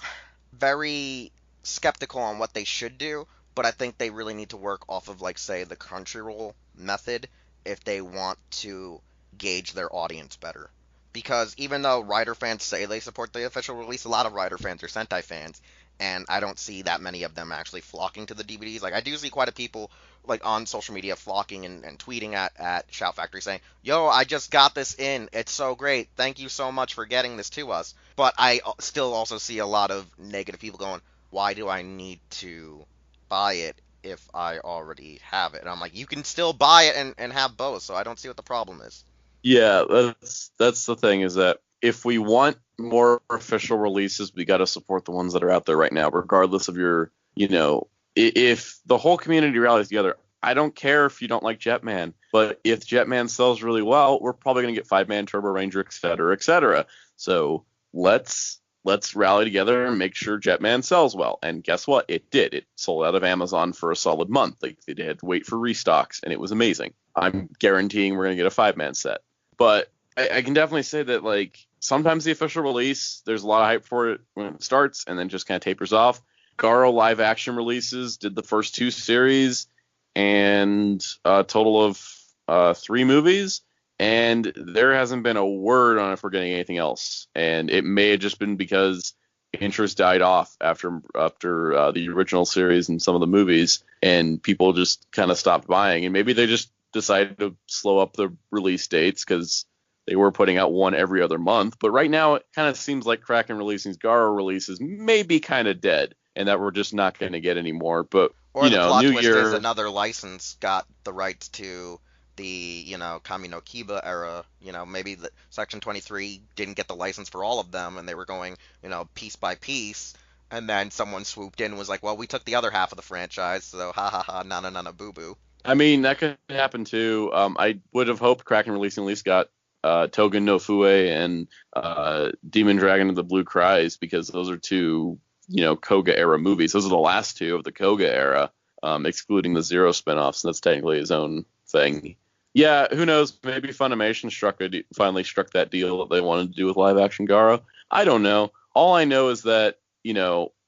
very skeptical on what they should do, but I think they really need to work off of, like, say, the Crunchyroll method if they want to gauge their audience better. Because even though Rider fans say they support the official release, a lot of Rider fans are Sentai fans, and I don't see that many of them actually flocking to the DVDs. Like, I do see quite a people, like, on social media flocking and tweeting at Shout Factory saying, yo, I just got this in. It's so great. Thank you so much for getting this to us. But I still also see a lot of negative people going, why do I need to buy it if I already have it? And I'm like, you can still buy it and have both, so I don't see what the problem is. Yeah, that's the thing, is that if we want more official releases, we got to support the ones that are out there right now, regardless of your, if the whole community rallies together. I don't care if you don't like Jetman, but if Jetman sells really well, we're probably going to get 5-man Turbo Ranger, et cetera, et cetera. So let's rally together and make sure Jetman sells well. And guess what? It did. It sold out of Amazon for a solid month. Like they had to wait for restocks, and it was amazing. I'm guaranteeing we're going to get a 5-man set. But I can definitely say that, like, sometimes the official release, there's a lot of hype for it when it starts and then just kind of tapers off. Garo live action releases did the first 2 series and a total of 3 movies. And there hasn't been a word on if we're getting anything else. And it may have just been because interest died off after the original series and some of the movies, and people just kind of stopped buying. And maybe they just decided to slow up the release dates because they were putting out one every other month. But right now, it kind of seems like Kraken releasing Garo releases may be kind of dead, and that we're just not going to get any more. But, or the plot New twist Year, is another license got the rights to the, Kami no Kiba era. Maybe the Section 23 didn't get the license for all of them, and they were going, piece by piece. And then someone swooped in and was like, well, we took the other half of the franchise, so ha ha ha, na na na na boo boo. I mean, that could happen too. I would have hoped Kraken releasing at least got Togen no Fue and Demon Dragon of the Blue Cries, because those are 2, Koga era movies. Those are the last 2 of the Koga era, excluding the Zero spinoffs, and that's technically his own thing. Yeah, who knows? Maybe Funimation finally struck that deal that they wanted to do with live action Garo. I don't know. All I know is that,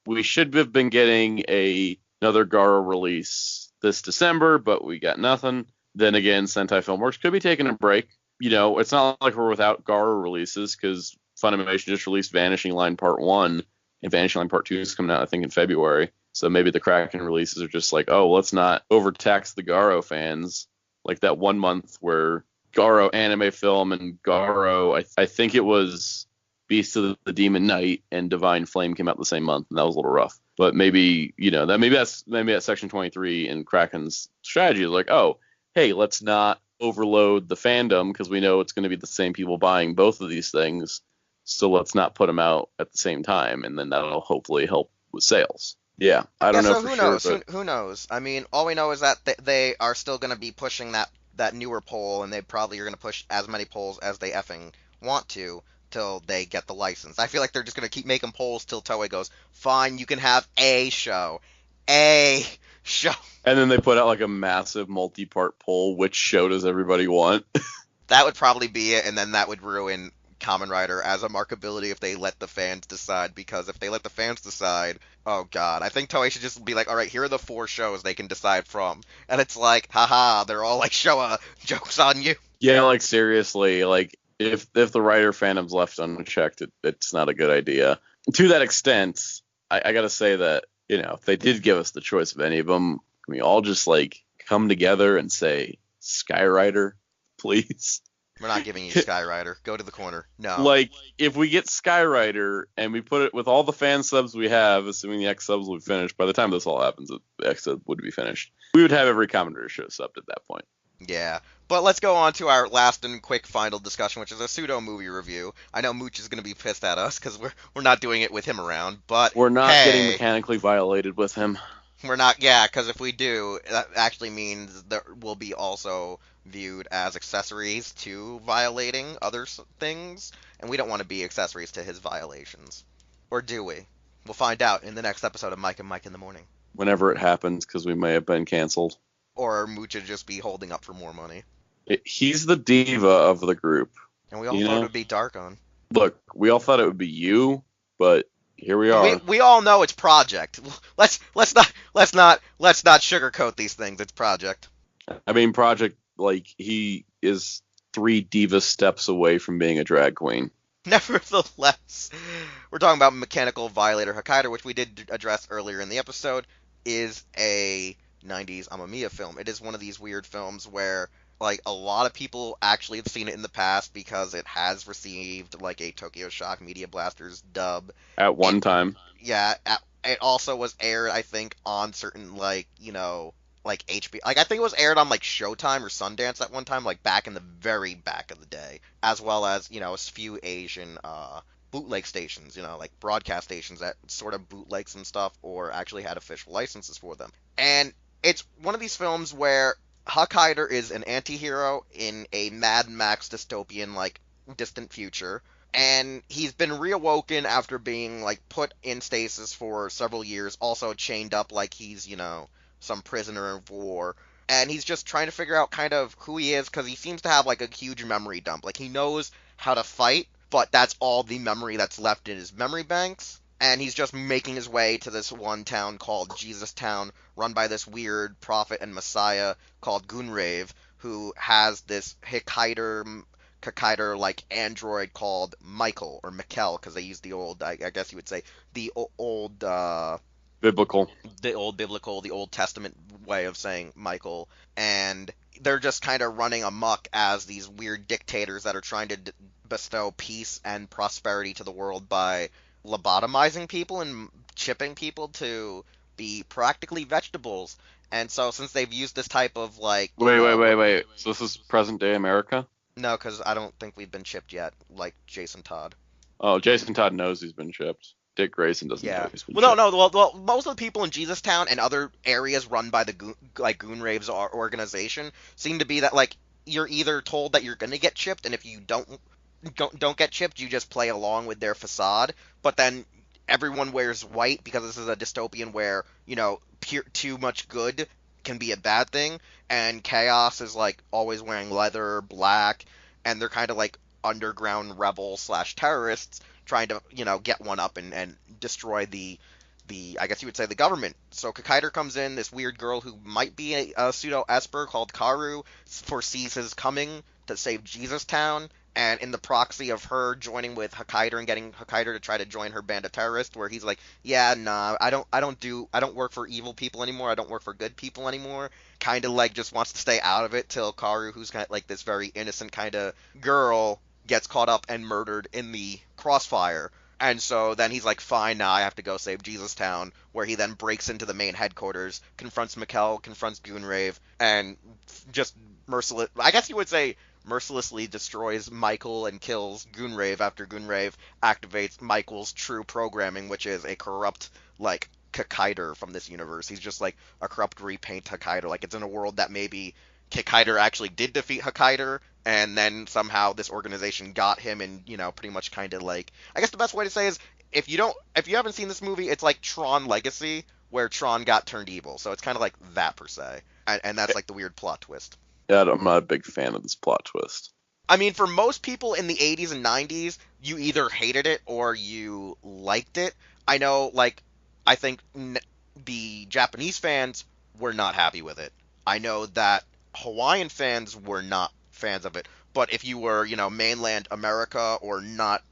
we should have been getting another Garo release this December, but we got nothing. Then again, Sentai Filmworks could be taking a break. It's not like we're without Garo releases, because Funimation just released Vanishing Line Part 1, and Vanishing Line Part 2 is coming out, I think, in February. So maybe the Kraken releases are just like, oh, let's not overtax the Garo fans. Like that one month where Garo Anime Film and Garo, I think it was Beast of the Demon Knight and Divine Flame came out the same month, and that was a little rough. But maybe, that's Section 23 and Kraken's strategy is like, oh, hey, let's not overload the fandom because we know it's going to be the same people buying both of these things. So let's not put them out at the same time, and then that'll hopefully help with sales. Yeah, I don't know so for who sure. Knows? But who knows? I mean, all we know is that they are still going to be pushing that newer poll, and they probably are going to push as many polls as they effing want to. till they get the license. I feel like they're just gonna keep making polls till Toei goes, fine, you can have a show. A show. And then they put out like a massive multi-part poll, which show does everybody want? That would probably be it, and then that would ruin Kamen Rider as a markability if they let the fans decide, because if they let the fans decide, oh god, I think Toei should just be like, alright, here are the 4 shows they can decide from. And it's like, haha, they're all like, Showa, joke's on you. Yeah, like seriously, like if the writer fandom's left unchecked, it's not a good idea. To that extent, I gotta say that, if they did give us the choice of any of them, can we all just like come together and say Skyrider, please? We're not giving you Skyrider. Go to the corner. No. Like, if we get Skyrider and we put it with all the fan subs we have, assuming the X subs will be finished, by the time this all happens, the X sub would be finished. We would have every Kamen Rider show subbed at that point. Yeah. But let's go on to our last and quick final discussion, which is a pseudo movie review. I know Mooch is going to be pissed at us because we're not doing it with him around, but we're not getting mechanically violated with him. We're not, yeah, because if we do, that actually means there will be also viewed as accessories to violating other things, and we don't want to be accessories to his violations. Or do we? We'll find out in the next episode of Mike and Mike in the Morning. Whenever it happens, because we may have been canceled. Or Mooch would just be holding up for more money. He's the diva of the group. And we all thought it would be Darkon. Look, we all thought it would be you, but here we are. We all know it's Projekt. Let's not sugarcoat these things. It's Projekt. I mean, Projekt, like, he is 3 diva steps away from being a drag queen. Nevertheless, we're talking about Mechanical Violator Hakaider, which we did address earlier in the episode, is a 90s Amamiya film. It is one of these weird films where, like, a lot of people actually have seen it in the past because it has received, like, a Tokyo Shock Media Blasters dub. At one time. Yeah, it also was aired, I think, on certain, like, like HBO. Like, I think it was aired on, like, Showtime or Sundance at one time, like, back in the very back of the day. As well as, a few Asian, bootleg stations, like broadcast stations that sort of bootleg some stuff or actually had official licenses for them. And it's one of these films where Hakaider is an anti-hero in a Mad Max dystopian, like, distant future, and he's been reawoken after being, like, put in stasis for several years, also chained up like he's, some prisoner of war, and he's just trying to figure out kind of who he is, because he seems to have, like, a huge memory dump. Like, he knows how to fight, but that's all the memory that's left in his memory banks. And he's just making his way to this one town called Jesus Town, run by this weird prophet and messiah called Gunrave, who has this Hakaider like android called Michael, or Mikkel, because they use the old, I guess you would say, the old biblical, the Old Testament way of saying Michael. And they're just kind of running amok as these weird dictators that are trying to bestow peace and prosperity to the world by lobotomizing people and chipping people to be practically vegetables. And so since they've used this type of, like... Wait. So this is present-day America? No, because I don't think we've been chipped yet, like Jason Todd. Oh, Jason Todd knows he's been chipped. Dick Grayson doesn't know he's been chipped. Well, most of the people in Jesus Town and other areas run by the Gunrave's organization seem to be that, like, you're either told that you're going to get chipped, and if you don't get chipped, you just play along with their facade, but then everyone wears white because this is a dystopian where, too much good can be a bad thing, and Chaos is, like, always wearing leather, black, and they're kind of like underground rebels / terrorists trying to, get one up and destroy the I guess you would say the government. So Hakaider comes in, this weird girl who might be a pseudo-esper called Karu, foresees his coming to save Jesus Town, and in the proxy of her joining with Hakaider and getting Hakaider to try to join her band of terrorists, where he's like, yeah, nah, I don't work for evil people anymore, I don't work for good people anymore, kind of like just wants to stay out of it till Karu, who's kind of like this very innocent kind of girl, gets caught up and murdered in the crossfire. And so then he's like, fine, now I have to go save Jesus Town, where he then breaks into the main headquarters, confronts Mikkel, confronts Gunrave, and just mercilessly destroys Michael and kills Gunrave after Gunrave activates Michael's true programming, which is a corrupt, like, Hakaider from this universe. He's just like a corrupt repaint Hakaider. Like, it's in a world that maybe Hakaider actually did defeat Hakaider, and then somehow this organization got him, and pretty much kind of like, I guess the best way to say is, if you haven't seen this movie, it's like Tron Legacy, where Tron got turned evil. So it's kind of like that per se, and that's like the weird plot twist. Yeah, I'm not a big fan of this plot twist. I mean, for most people in the 80s and 90s, you either hated it or you liked it. I know, like, I think the Japanese fans were not happy with it. I know that Hawaiian fans were not fans of it. But if you were, mainland America or not,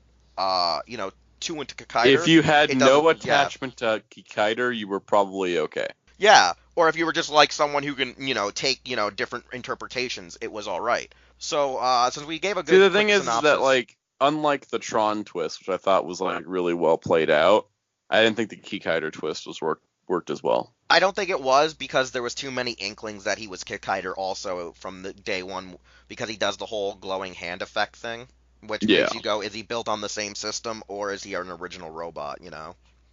too into Hakaider, if you had no attachment to Hakaider, you were probably okay. Yeah, or if you were just like someone who can, take, different interpretations, it was all right. So, since we gave a good the thing is synopsis, that, like, unlike the Tron twist, which I thought was, like, really well played out, I didn't think the Hakaider twist was worked as well. I don't think it was, because there was too many inklings that he was Hakaider also from the day one, because he does the whole glowing hand effect thing, which makes you go, is he built on the same system, or is he an original robot,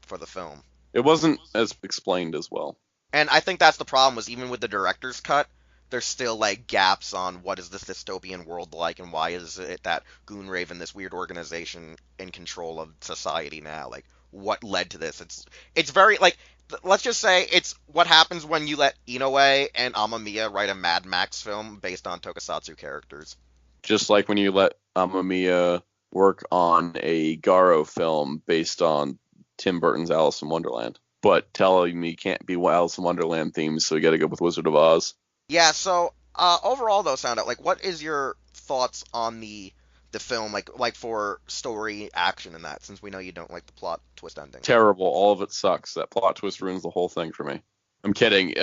for the film? It wasn't as explained as well. And I think that's the problem, was even with the director's cut, there's still, like, gaps on what is this dystopian world like, and why is it that Goonraven, this weird organization, in control of society now? Like, what led to this? It's very, like, let's just say it's what happens when you let Inoue and Amamiya write a Mad Max film based on Tokusatsu characters. Just like when you let Amamiya work on a Garo film based on Tim Burton's Alice in Wonderland. But telling me can't be Alice in Wonderland themes, so we gotta go with Wizard of Oz. Yeah, so overall though, Soundout, like, what is your thoughts on the film, like for story, action, and that, since we know you don't like the plot twist ending? Terrible. All of it sucks. That plot twist ruins the whole thing for me. I'm kidding.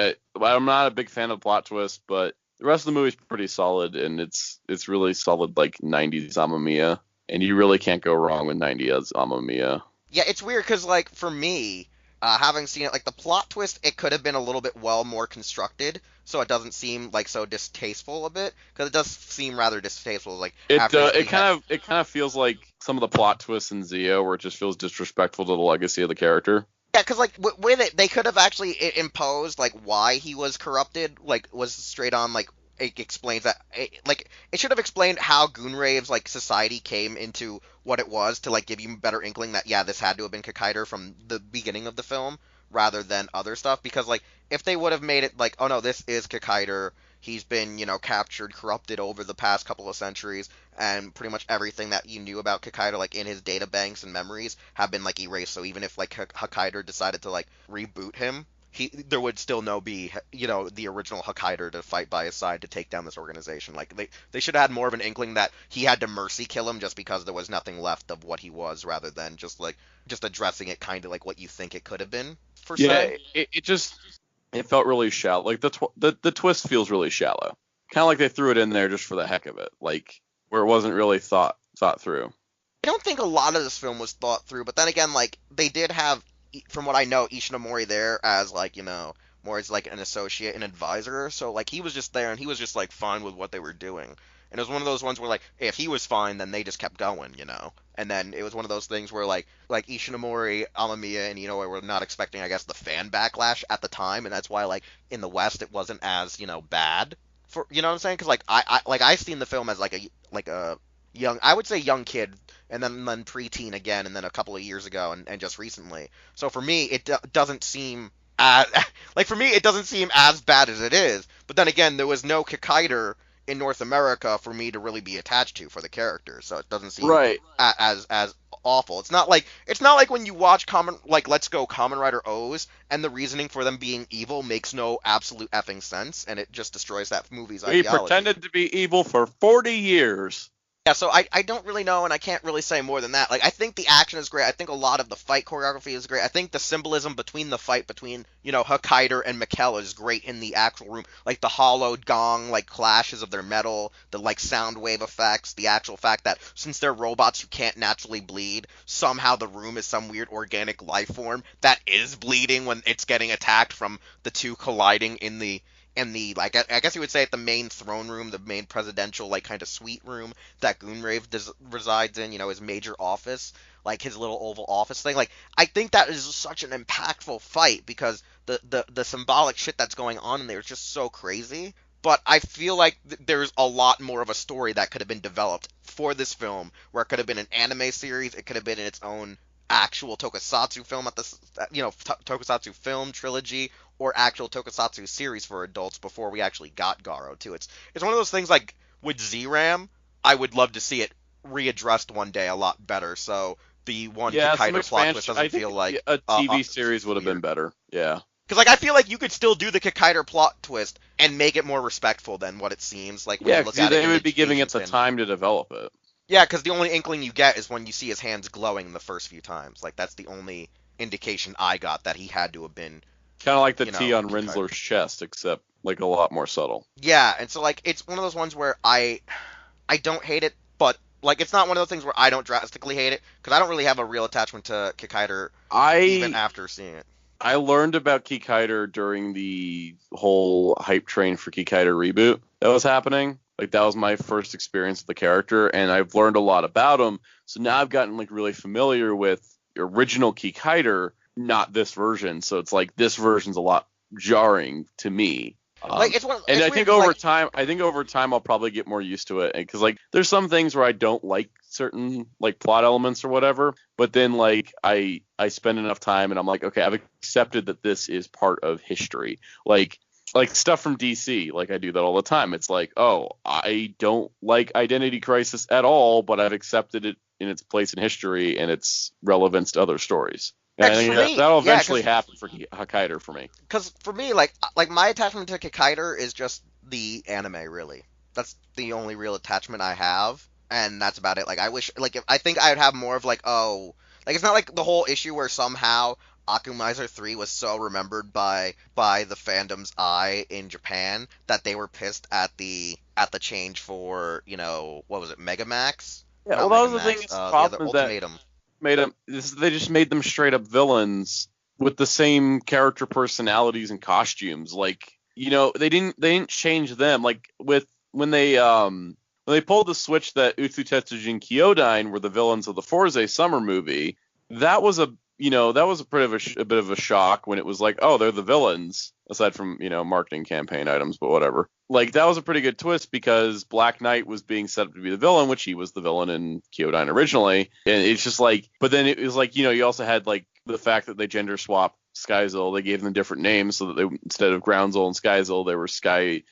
I'm not a big fan of the plot twist, but the rest of the movie's pretty solid, and it's really solid, like 90s Amamiya, and you really can't go wrong with 90s Amamiya. Yeah, it's weird because, like, for me, having seen it, like, the plot twist, it could have been a little bit more constructed, so it doesn't seem like so distasteful a bit, because it does seem rather distasteful. Like, it kind of feels like some of the plot twists in Zio, where it just feels disrespectful to the legacy of the character. Yeah, because, like, with it, they could have actually imposed, like, why he was corrupted, like, was straight on, like, it explains that, it should have explained how Goonrave's, like, society came into what it was, to, like, give you a better inkling that, yeah, this had to have been Hakaider from the beginning of the film, rather than other stuff, because, like, if they would have made it, like, oh no, this is Hakaider, he's been, captured, corrupted over the past couple of centuries, and pretty much everything that you knew about Hakaider, like, in his data banks and memories, have been, like, erased, so even if, like, Hakaider decided to, like, reboot him, there would still be, the original Hakaider to fight by his side to take down this organization. Like, they should have had more of an inkling that he had to mercy kill him just because there was nothing left of what he was, rather than just addressing it kind of like what you think it could have been, for say. It felt really shallow. Like, the twist feels really shallow. Kind of like they threw it in there just for the heck of it, like, where it wasn't really thought through. I don't think a lot of this film was thought through, but then again, like, they did have, from what I know, Ishinomori there as, like, more as, like, an associate and advisor, so, like, he was just there, and he was just, like, fine with what they were doing. And it was one of those ones where, like, if he was fine, then they just kept going, And then it was one of those things where, like Ishinomori, Amamiya, and Inoue were not expecting, I guess, the fan backlash at the time, and that's why, like, in the West, it wasn't as, bad. For, you know what I'm saying? Because, like, I seen the film as, like a young, I would say young kid, and then preteen again, and then a couple of years ago, and just recently. So for me, it doesn't seem as for me, it doesn't seem as bad as it is. But then again, there was no Hakaider in North America for me to really be attached to for the character, so it doesn't seem as awful. It's not like when you watch Let's Go Kamen Rider O's, and the reasoning for them being evil makes no absolute effing sense, and it just destroys that movie's ideology. He pretended to be evil for 40 years. Yeah, so I don't really know, and I can't really say more than that. Like, I think the action is great. I think a lot of the fight choreography is great. I think the symbolism between the fight between, Hakaider and Mikkel is great in the actual room. Like, the hollowed gong, like, clashes of their metal, the, like, sound wave effects, the actual fact that since they're robots who can't naturally bleed, somehow the room is some weird organic life form that is bleeding when it's getting attacked from the two colliding in the, like, I guess you would say, at the main throne room, the main presidential, like, kind of suite room that Goonrave resides in, his major office, like, his little oval office thing. Like, I think that is such an impactful fight, because the symbolic shit that's going on in there is just so crazy but I feel like there's a lot more of a story that could have been developed for this film, where it could have been an anime series, it could have been in its own actual tokusatsu film tokusatsu film trilogy, or actual tokusatsu series for adults before we actually got Garo too. It's one of those things like with Z-Ram, I would love to see it readdressed one day a lot better. So the one Yeah, some Kikaider plot twist expansion. doesn't I think feel like a TV series would have weird. been better. Yeah. Because like I feel like you could still do the Kikaider plot twist and make it more respectful than what it seems like when Yeah, you look because at it. they would be giving Asian it the spin. time to develop it. Yeah, because the only inkling you get is when you see his hands glowing the first few times. Like that's the only indication I got that he had to have been. Kind of like the You know, T on Kikaider. Rinzler's chest, except like a lot more subtle. Yeah, and so like it's one of those ones where I don't hate it, but like it's not one of those things where I don't drastically hate it because I don't really have a real attachment to Kikaider even after seeing it. I learned about Kikaider during the whole hype train for Kikaider reboot that was happening. Like that was my first experience with the character, and I've learned a lot about him. So now I've gotten like really familiar with the original Kikaider, not this version. So it's like this version's a lot jarring to me. Like it's one. Of, and it's I weird, think 'cause, over time, I'll probably get more used to it. Because like, there's some things where I don't like certain like plot elements or whatever. But then like, I spend enough time, and I'm like, okay, I've accepted that this is part of history. Like stuff from DC, like I do that all the time. It's like, oh, I don't like Identity Crisis at all, but I've accepted it in its place in history and its relevance to other stories. And I think that'll eventually happen for Hakaider for me. Because for me, like my attachment to Kikaider is just the anime, really. That's the only real attachment I have, and that's about it. Like I wish, like I think I'd have more of like, oh, like it's not like the whole issue where somehow Akumizer 3 was so remembered by the fandom's eye in Japan that they were pissed at the change for, what was it, Megamax? Yeah, Not well, that was Megamax, the thing. the other Ultimatum. They just made them straight up villains with the same character personalities and costumes. Like, they didn't change them. Like when they pulled the switch that Utsu Tetsujin Kyodine were the villains of the Forze summer movie, that was a bit of a shock when it was like, oh, they're the villains, aside from, marketing campaign items, but whatever. Like, that was a pretty good twist because Black Knight was being set up to be the villain, which he was the villain in Kyodine originally. And it's just like, but then it was like, you also had like the fact that they gender swapped Skyzil. They gave them different names so that they, instead of Groundzil and Skyzil, they were Skydyne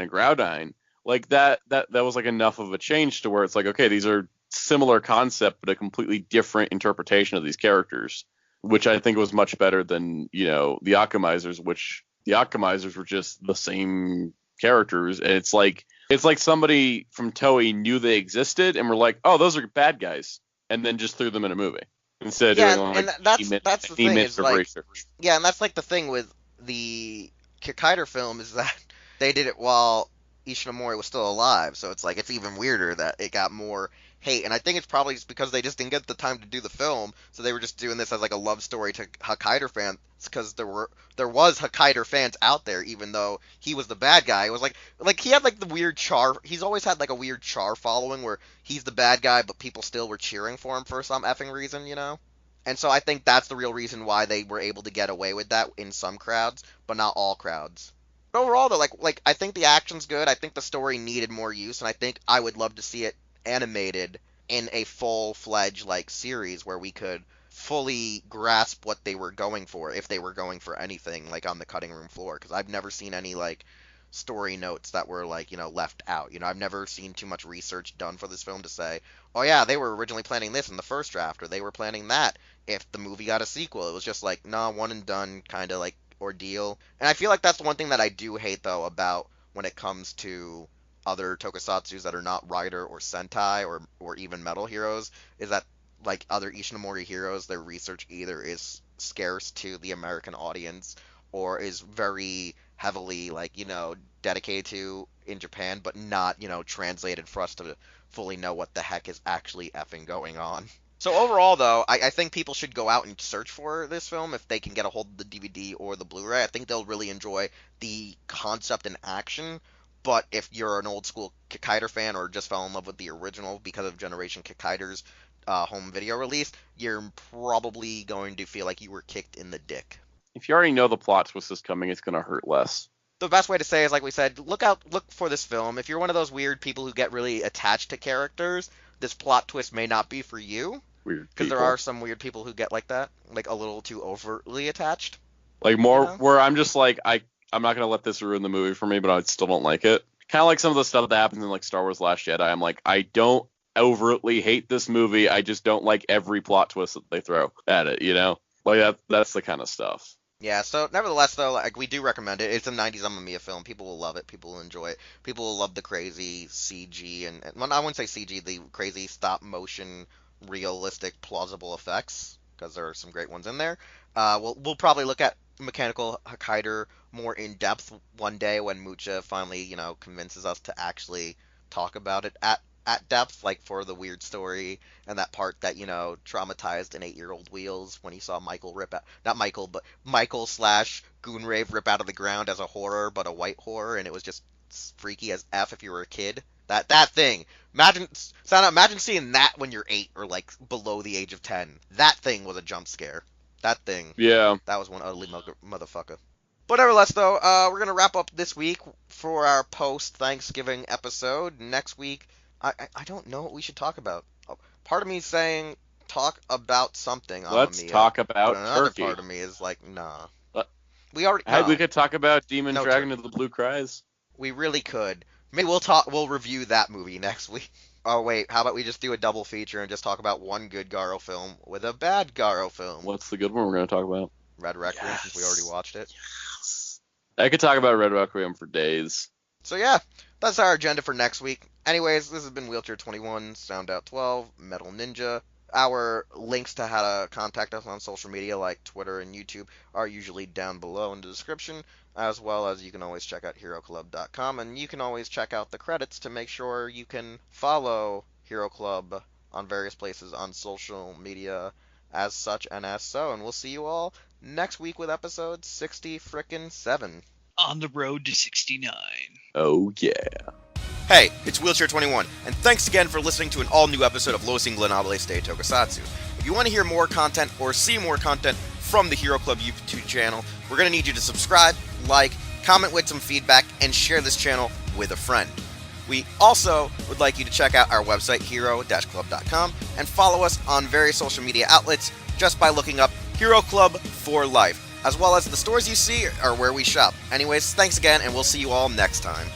and Groudine. Like that was like enough of a change to where it's like, okay, these are similar concept, but a completely different interpretation of these characters, which I think was much better than, the Akamizers, which the Akamizers were just the same characters. And it's like somebody from Toei knew they existed and were like, oh, those are bad guys, and then just threw them in a movie instead of doing and like that's the thing is like, research. Yeah, and that's like the thing with the Kikaider film is that they did it while Ishinomori was still alive, so it's like it's even weirder that it got more hate. And I think it's probably just because they just didn't get the time to do the film, so they were just doing this as like a love story to Hakaider fans, because there was Hakaider fans out there, even though he was the bad guy. It was like he had like the weird char. He's always had like a weird char following where he's the bad guy, but people still were cheering for him for some effing reason, And so I think that's the real reason why they were able to get away with that in some crowds, but not all crowds. But overall, though, like I think the action's good. I think the story needed more use, and I think I would love to see it animated in a full-fledged like series where we could fully grasp what they were going for, if they were going for anything like on the cutting room floor. Because I've never seen any like story notes that were like left out. I've never seen too much research done for this film to say, oh yeah, they were originally planning this in the first draft, or they were planning that if the movie got a sequel. It was just like, nah, one and done kind of like ordeal. And I feel like that's the one thing that I do hate though about when it comes to other tokusatsus that are not Rider or Sentai or even Metal Heroes, is that like other Ishinomori heroes, their research either is scarce to the American audience or is very heavily like dedicated to in Japan, but not translated for us to fully know what the heck is actually effing going on. So overall, though, I think people should go out and search for this film if they can get a hold of the DVD or the Blu-ray. I think they'll really enjoy the concept and action. But if you're an old school Kikaider fan or just fell in love with the original because of Generation Kikaider's home video release, you're probably going to feel like you were kicked in the dick. If you already know the plot twist is coming, it's going to hurt less. the best way to say is, like we said, look for this film. If you're one of those weird people who get really attached to characters, this plot twist may not be for you. Weird Because there people. are some weird people who get like that, like a little too overtly attached. Like more where I'm just like I'm not gonna let this ruin the movie for me, but I still don't like it. Kind of like some of the stuff that happens in like Star Wars Last Jedi. I'm like, I don't overtly hate this movie. I just don't like every plot twist that they throw at it. You know, like that's the kind of stuff. Yeah, so nevertheless, though, like, we do recommend it. It's a 90s Mamma Mia film. People will love it. People will enjoy it. People will love the crazy CG and well, I wouldn't say CG, the crazy stop-motion, realistic, plausible effects, because there are some great ones in there. We'll probably look at Mechanical Hakaider more in depth one day when Mucha finally, convinces us to actually talk about it at depth, like for the weird story and that part that, traumatized an 8-year-old Wheelz when he saw Michael rip out, not Michael, but Michael / Goonrave rip out of the ground as a horror, but a white horror, and it was just freaky as F if you were a kid. That thing. Imagine seeing that when you're 8 or like below the age of 10. That thing was a jump scare. That thing. Yeah. That was one ugly motherfucker. But nevertheless, though, we're going to wrap up this week for our post-Thanksgiving episode. Next week, I don't know what we should talk about. Part of me is saying talk about something. Let's talk about but another Turkey. Part of me is like, nah. We could talk about Demon Dragon of the Blue Cries. We really could. Maybe we'll review that movie next week. Oh wait, how about we just do a double feature and just talk about one good Garo film with a bad Garo film? What's the good one we're going to talk about? Red Requiem, since we already watched it. Yes. I could talk about Red Requiem for days. So yeah, that's our agenda for next week. Anyways, this has been Wheelchair 21, Soundout 12, Metal Ninja. Our links to how to contact us on social media like Twitter and YouTube are usually down below in the description, as well as you can always check out HeroClub.com, and you can always check out the credits to make sure you can follow Hero Club on various places on social media as such and as so. And we'll see you all next week with episode 67. On the road to 69. Oh yeah. Hey, it's Wheelchair 21, and thanks again for listening to an all-new episode of Los Ingobernables de Tokusatsu. If you want to hear more content or see more content from the Hero Club YouTube channel, we're going to need you to subscribe, like, comment with some feedback, and share this channel with a friend. We also would like you to check out our website, hero-club.com, and follow us on various social media outlets just by looking up Hero Club for Life, as well as the stores you see are where we shop. Anyways, thanks again, and we'll see you all next time.